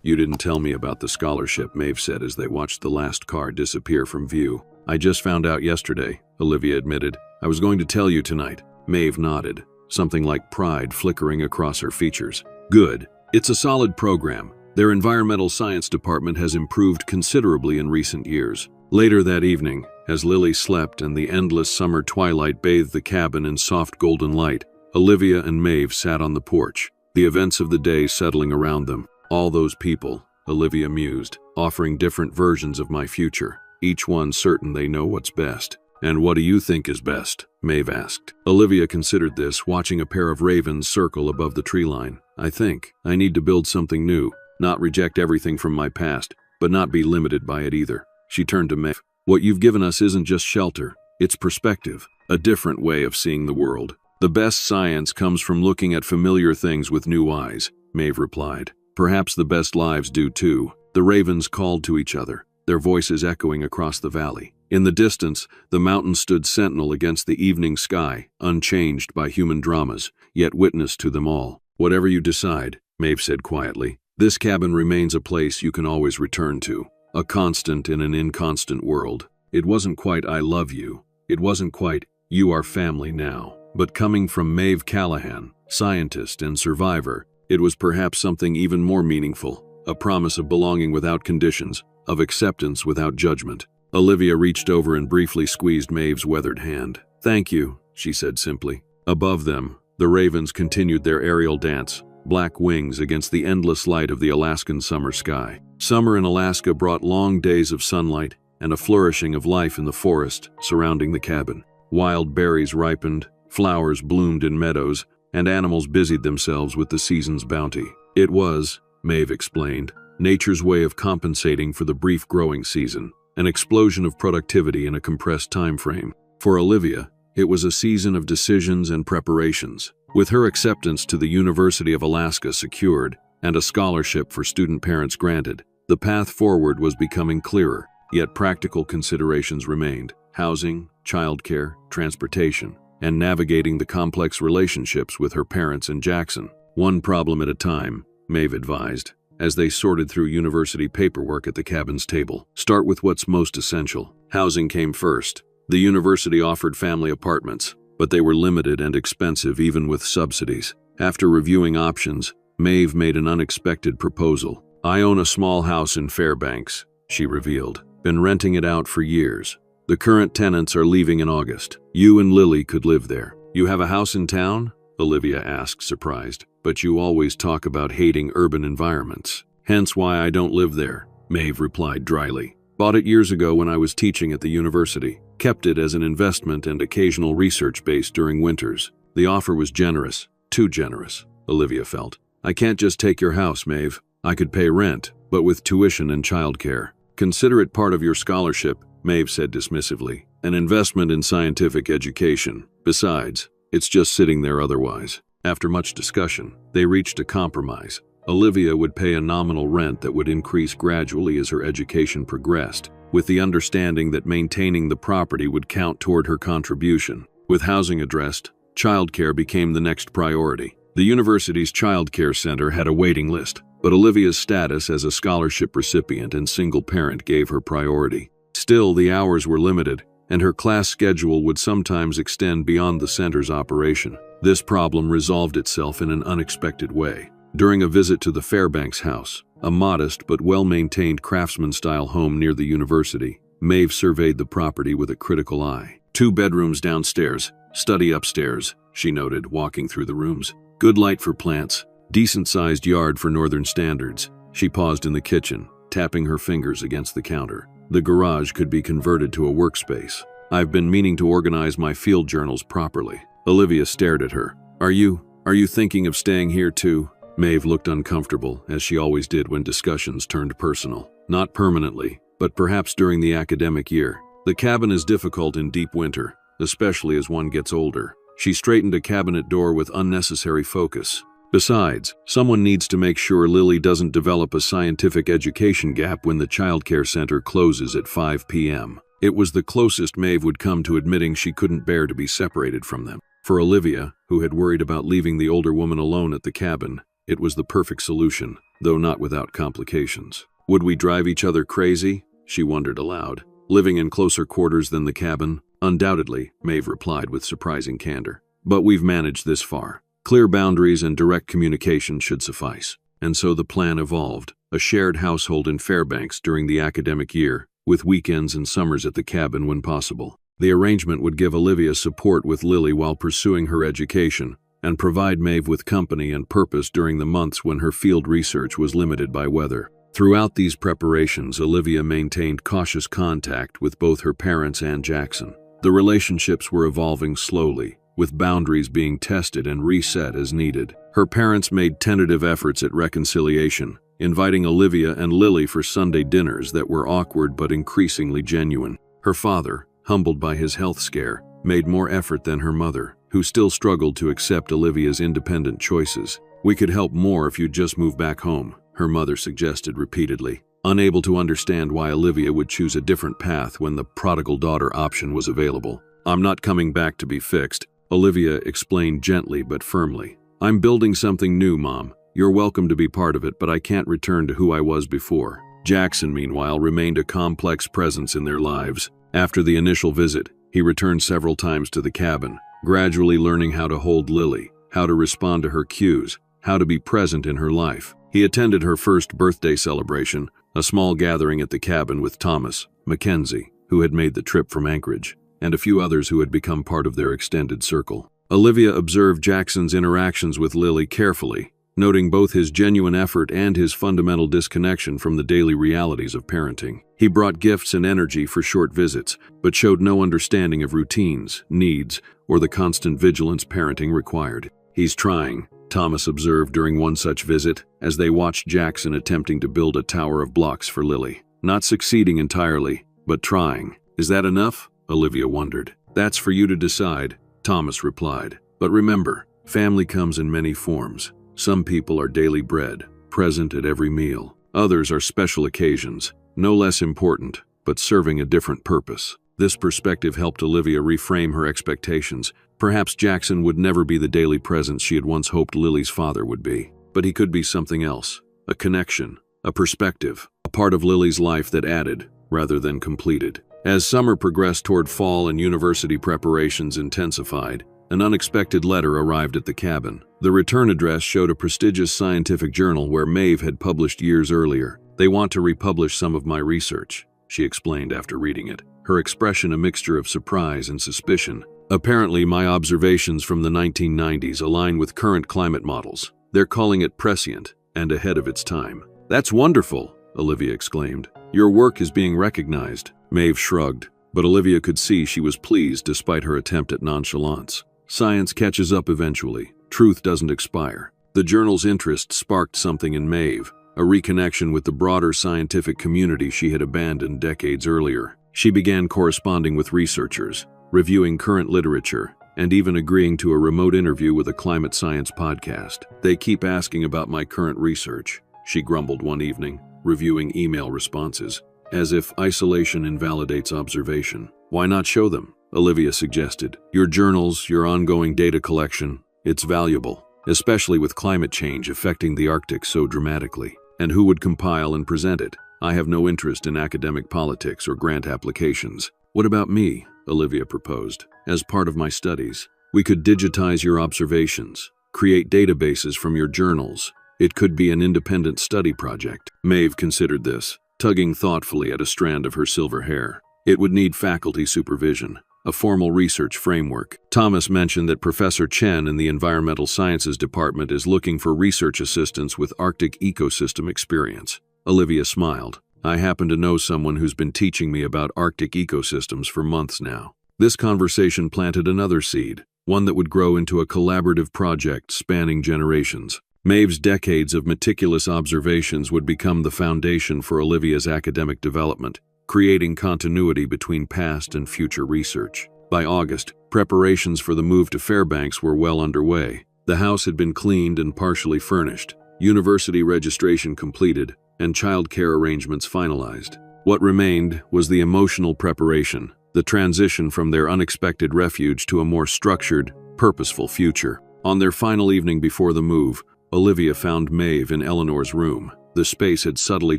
"You didn't tell me about the scholarship," Maeve said as they watched the last car disappear from view. "I just found out yesterday," Olivia admitted. "I was going to tell you tonight." Maeve nodded, something like pride flickering across her features. "Good. It's a solid program. Their environmental science department has improved considerably in recent years." Later that evening, as Lily slept and the endless summer twilight bathed the cabin in soft golden light, Olivia and Maeve sat on the porch, the events of the day settling around them. "All those people," Olivia mused, "offering different versions of my future, each one certain they know what's best." "And what do you think is best?" Maeve asked. Olivia considered this, watching a pair of ravens circle above the tree line. "I think I need to build something new, not reject everything from my past, but not be limited by it either." She turned to Maeve. "What you've given us isn't just shelter, it's perspective, a different way of seeing the world." "The best science comes from looking at familiar things with new eyes," Maeve replied. "Perhaps the best lives do too." The ravens called to each other, their voices echoing across the valley. In the distance, the mountain stood sentinel against the evening sky, unchanged by human dramas, yet witness to them all. "Whatever you decide," Maeve said quietly, "this cabin remains a place you can always return to. A constant in an inconstant world. It wasn't quite 'I love you.' It wasn't quite 'you are family now.' But coming from Maeve Callahan, scientist and survivor, it was perhaps something even more meaningful, a promise of belonging without conditions, of acceptance without judgment." Olivia reached over and briefly squeezed Maeve's weathered hand. "Thank you," she said simply. Above them, the ravens continued their aerial dance, black wings against the endless light of the Alaskan summer sky. Summer in Alaska brought long days of sunlight and a flourishing of life in the forest surrounding the cabin. Wild berries ripened, flowers bloomed in meadows, and animals busied themselves with the season's bounty. It was, Maeve explained, nature's way of compensating for the brief growing season, an explosion of productivity in a compressed time frame. For Olivia, it was a season of decisions and preparations. With her acceptance to the University of Alaska secured and a scholarship for student parents granted, the path forward was becoming clearer, yet practical considerations remained: housing, childcare, transportation, and navigating the complex relationships with her parents and Jackson. "One problem at a time," Maeve advised, as they sorted through university paperwork at the cabin's table. "Start with what's most essential." Housing came first. The university offered family apartments, but they were limited and expensive even with subsidies. After reviewing options, Maeve made an unexpected proposal. "I own a small house in Fairbanks," she revealed. "Been renting it out for years. The current tenants are leaving in August. You and Lily could live there." "You have a house in town?" Olivia asked, surprised. "But you always talk about hating urban environments." "Hence why I don't live there," Maeve replied dryly. "Bought it years ago when I was teaching at the university. Kept it as an investment and occasional research base during winters." The offer was generous, too generous, Olivia felt. "I can't just take your house, Maeve. I could pay rent, but with tuition and childcare." "Consider it part of your scholarship," Maeve said dismissively. "An investment in scientific education. Besides, it's just sitting there otherwise." After much discussion, they reached a compromise. Olivia would pay a nominal rent that would increase gradually as her education progressed, with the understanding that maintaining the property would count toward her contribution. With housing addressed, childcare became the next priority. The university's childcare center had a waiting list, but Olivia's status as a scholarship recipient and single parent gave her priority. Still, the hours were limited, and her class schedule would sometimes extend beyond the center's operation. This problem resolved itself in an unexpected way. During a visit to the Fairbanks house, a modest but well-maintained craftsman-style home near the university, Maeve surveyed the property with a critical eye. 2 bedrooms downstairs, study upstairs, she noted, walking through the rooms. Good light for plants, decent-sized yard for northern standards. She paused in the kitchen, tapping her fingers against the counter. The garage could be converted to a workspace. I've been meaning to organize my field journals properly. Olivia stared at her. Are you thinking of staying here too? Maeve looked uncomfortable, as she always did when discussions turned personal. Not permanently, but perhaps during the academic year. The cabin is difficult in deep winter, especially as one gets older. She straightened a cabinet door with unnecessary focus. Besides, someone needs to make sure Lily doesn't develop a scientific education gap when the childcare center closes at 5 p.m. It was the closest Maeve would come to admitting she couldn't bear to be separated from them. For Olivia, who had worried about leaving the older woman alone at the cabin, it was the perfect solution, though not without complications. Would we drive each other crazy? She wondered aloud. Living in closer quarters than the cabin? Undoubtedly, Maeve replied with surprising candor. But we've managed this far. Clear boundaries and direct communication should suffice. And so the plan evolved, a shared household in Fairbanks during the academic year, with weekends and summers at the cabin when possible. The arrangement would give Olivia support with Lily while pursuing her education, and provide Maeve with company and purpose during the months when her field research was limited by weather. Throughout these preparations, Olivia maintained cautious contact with both her parents and Jackson. The relationships were evolving slowly, with boundaries being tested and reset as needed. Her parents made tentative efforts at reconciliation, inviting Olivia and Lily for Sunday dinners that were awkward but increasingly genuine. Her father, humbled by his health scare, made more effort than her mother, who still struggled to accept Olivia's independent choices. We could help more if you'd just move back home, her mother suggested repeatedly, unable to understand why Olivia would choose a different path when the prodigal daughter option was available. I'm not coming back to be fixed, Olivia explained gently but firmly. I'm building something new, Mom. You're welcome to be part of it, but I can't return to who I was before. Jackson, meanwhile, remained a complex presence in their lives. After the initial visit, he returned several times to the cabin, gradually learning how to hold Lily, how to respond to her cues, how to be present in her life. He attended her first birthday celebration, a small gathering at the cabin with Thomas, Mackenzie, who had made the trip from Anchorage, and a few others who had become part of their extended circle. Olivia observed Jackson's interactions with Lily carefully, noting both his genuine effort and his fundamental disconnection from the daily realities of parenting. He brought gifts and energy for short visits, but showed no understanding of routines, needs, or the constant vigilance parenting required. He's trying, Thomas observed during one such visit, as they watched Jackson attempting to build a tower of blocks for Lily. Not succeeding entirely, but trying. Is that enough? Olivia wondered. That's for you to decide, Thomas replied. But remember, family comes in many forms. Some people are daily bread, present at every meal. Others are special occasions, no less important, but serving a different purpose. This perspective helped Olivia reframe her expectations. Perhaps Jackson would never be the daily presence she had once hoped Lily's father would be. But he could be something else. A connection, a perspective, a part of Lily's life that added, rather than completed. As summer progressed toward fall and university preparations intensified, an unexpected letter arrived at the cabin. The return address showed a prestigious scientific journal where Maeve had published years earlier. They want to republish some of my research, she explained after reading it, her expression a mixture of surprise and suspicion. Apparently, my observations from the 1990s align with current climate models. They're calling it prescient and ahead of its time. That's wonderful, Olivia exclaimed. Your work is being recognized. Maeve shrugged, but Olivia could see she was pleased despite her attempt at nonchalance. Science catches up eventually. Truth doesn't expire. The journal's interest sparked something in Maeve, a reconnection with the broader scientific community she had abandoned decades earlier. She began corresponding with researchers, reviewing current literature, and even agreeing to a remote interview with a climate science podcast. They keep asking about my current research, she grumbled one evening, reviewing email responses, as if isolation invalidates observation. Why not show them? Olivia suggested. Your journals, your ongoing data collection, it's valuable, especially with climate change affecting the Arctic so dramatically. And who would compile and present it? I have no interest in academic politics or grant applications. What about me? Olivia proposed. As part of my studies, we could digitize your observations, create databases from your journals. It could be an independent study project. Maeve considered this, tugging thoughtfully at a strand of her silver hair. It would need faculty supervision, a formal research framework. Thomas mentioned that Professor Chen in the Environmental Sciences Department is looking for research assistants with Arctic ecosystem experience. Olivia smiled. I happen to know someone who's been teaching me about Arctic ecosystems for months now. This conversation planted another seed, one that would grow into a collaborative project spanning generations. Maeve's decades of meticulous observations would become the foundation for Olivia's academic development, creating continuity between past and future research. By August, preparations for the move to Fairbanks were well underway. The house had been cleaned and partially furnished, university registration completed, and childcare arrangements finalized. What remained was the emotional preparation, the transition from their unexpected refuge to a more structured, purposeful future. On their final evening before the move, Olivia found Maeve in Eleanor's room. The space had subtly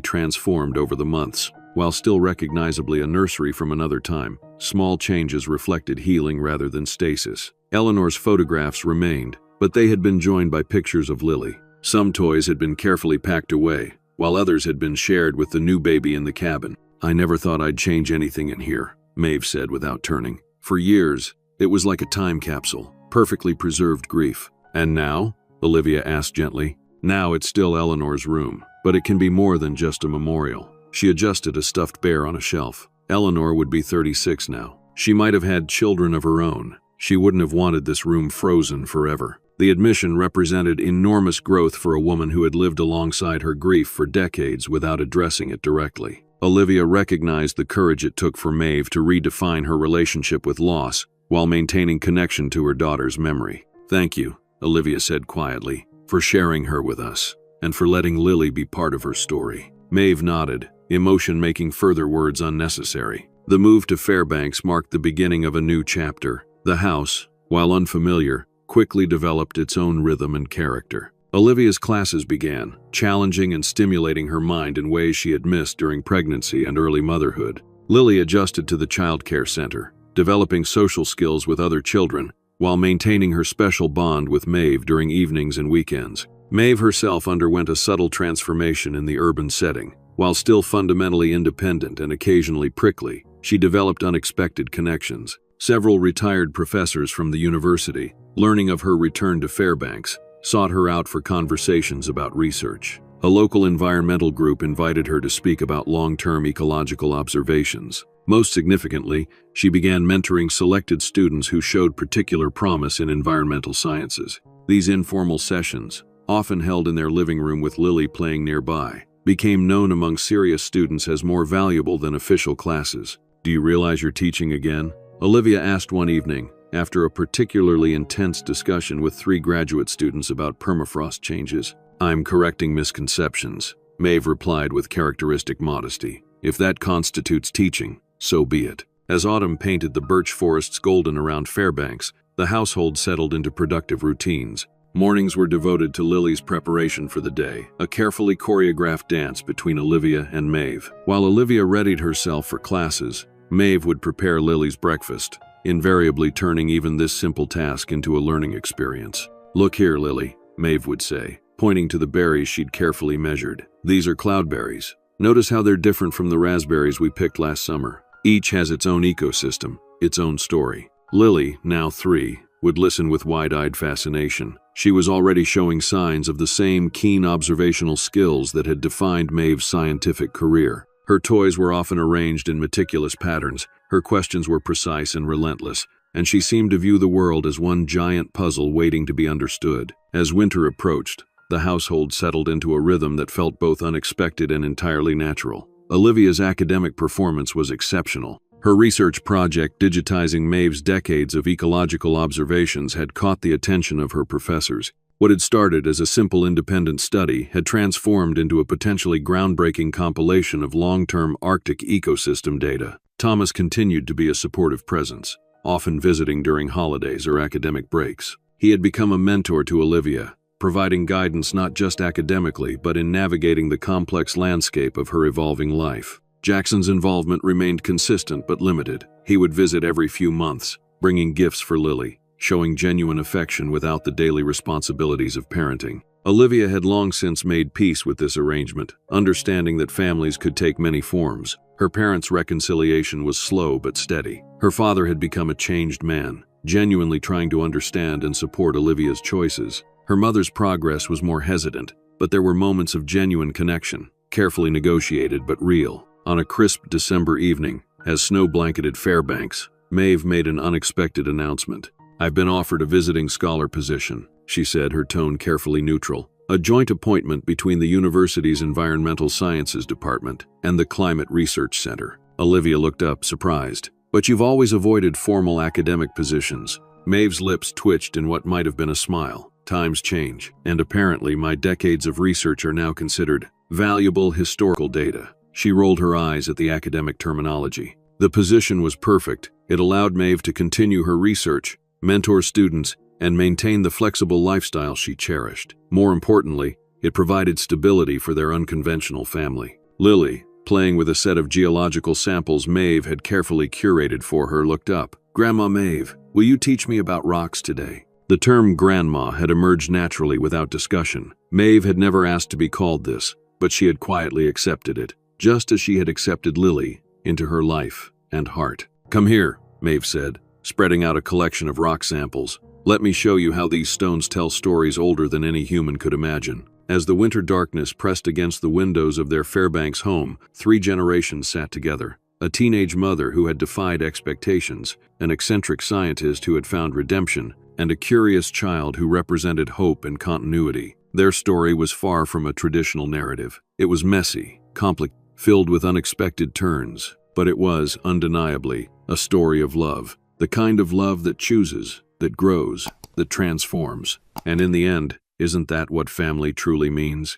transformed over the months. While still recognizably a nursery from another time, small changes reflected healing rather than stasis. Eleanor's photographs remained, but they had been joined by pictures of Lily. Some toys had been carefully packed away, while others had been shared with the new baby in the cabin. I never thought I'd change anything in here, Maeve said without turning. For years, it was like a time capsule, perfectly preserved grief. And now? Olivia asked gently. Now it's still Eleanor's room, but it can be more than just a memorial. She adjusted a stuffed bear on a shelf. Eleanor would be 36 now. She might have had children of her own. She wouldn't have wanted this room frozen forever. The admission represented enormous growth for a woman who had lived alongside her grief for decades without addressing it directly. Olivia recognized the courage it took for Maeve to redefine her relationship with loss while maintaining connection to her daughter's memory. Thank you, Olivia said quietly, for sharing her with us, and for letting Lily be part of her story. Maeve nodded, emotion making further words unnecessary. The move to Fairbanks marked the beginning of a new chapter. The house, while unfamiliar, quickly developed its own rhythm and character. Olivia's classes began, challenging and stimulating her mind in ways she had missed during pregnancy and early motherhood. Lily adjusted to the childcare center, developing social skills with other children, while maintaining her special bond with Maeve during evenings and weekends. Maeve herself underwent a subtle transformation in the urban setting. While still fundamentally independent and occasionally prickly, she developed unexpected connections. Several retired professors from the university, learning of her return to Fairbanks, sought her out for conversations about research. A local environmental group invited her to speak about long-term ecological observations. Most significantly, she began mentoring selected students who showed particular promise in environmental sciences. These informal sessions, often held in their living room with Lily playing nearby, became known among serious students as more valuable than official classes. Do you realize you're teaching again? Olivia asked one evening, after a particularly intense discussion with 3 graduate students about permafrost changes. I'm correcting misconceptions, Maeve replied with characteristic modesty. If that constitutes teaching, so be it. As autumn painted the birch forests golden around Fairbanks, the household settled into productive routines. Mornings were devoted to Lily's preparation for the day, a carefully choreographed dance between Olivia and Maeve. While Olivia readied herself for classes, Maeve would prepare Lily's breakfast, invariably turning even this simple task into a learning experience. Look here, Lily, Maeve would say, pointing to the berries she'd carefully measured. These are cloudberries. Notice how they're different from the raspberries we picked last summer. Each has its own ecosystem, its own story. Lily, now 3, would listen with wide-eyed fascination. She was already showing signs of the same keen observational skills that had defined Maeve's scientific career. Her toys were often arranged in meticulous patterns, her questions were precise and relentless, and she seemed to view the world as one giant puzzle waiting to be understood. As winter approached, the household settled into a rhythm that felt both unexpected and entirely natural. Olivia's academic performance was exceptional. Her research project digitizing Maeve's decades of ecological observations had caught the attention of her professors. What had started as a simple independent study had transformed into a potentially groundbreaking compilation of long-term Arctic ecosystem data. Thomas continued to be a supportive presence, often visiting during holidays or academic breaks. He had become a mentor to Olivia, providing guidance not just academically but in navigating the complex landscape of her evolving life. Jackson's involvement remained consistent but limited. He would visit every few months, bringing gifts for Lily, showing genuine affection without the daily responsibilities of parenting. Olivia had long since made peace with this arrangement, understanding that families could take many forms. Her parents' reconciliation was slow but steady. Her father had become a changed man, genuinely trying to understand and support Olivia's choices. Her mother's progress was more hesitant, but there were moments of genuine connection. carefully negotiated but real. On a crisp December evening, as snow blanketed Fairbanks, Maeve made an unexpected announcement. "I've been offered a visiting scholar position," she said, her tone carefully neutral. "A joint appointment between the university's Environmental Sciences Department and the Climate Research Center." Olivia looked up, surprised. "But you've always avoided formal academic positions." Maeve's lips twitched in what might have been a smile. "Times change, and apparently my decades of research are now considered valuable historical data." She rolled her eyes at the academic terminology. The position was perfect. It allowed Maeve to continue her research, mentor students, and maintain the flexible lifestyle she cherished. More importantly, it provided stability for their unconventional family. Lily, playing with a set of geological samples Maeve had carefully curated for her, looked up. "Grandma Maeve, will you teach me about rocks today?" The term grandma had emerged naturally without discussion. Maeve had never asked to be called this, but she had quietly accepted it, just as she had accepted Lily into her life and heart. "Come here," Maeve said, spreading out a collection of rock samples. "Let me show you how these stones tell stories older than any human could imagine." As the winter darkness pressed against the windows of their Fairbanks home, 3 generations sat together. A teenage mother who had defied expectations, an eccentric scientist who had found redemption, and a curious child who represented hope and continuity. Their story was far from a traditional narrative. It was messy, complex, filled with unexpected turns, but it was, undeniably, a story of love. The kind of love that chooses, that grows, that transforms. And in the end, isn't that what family truly means?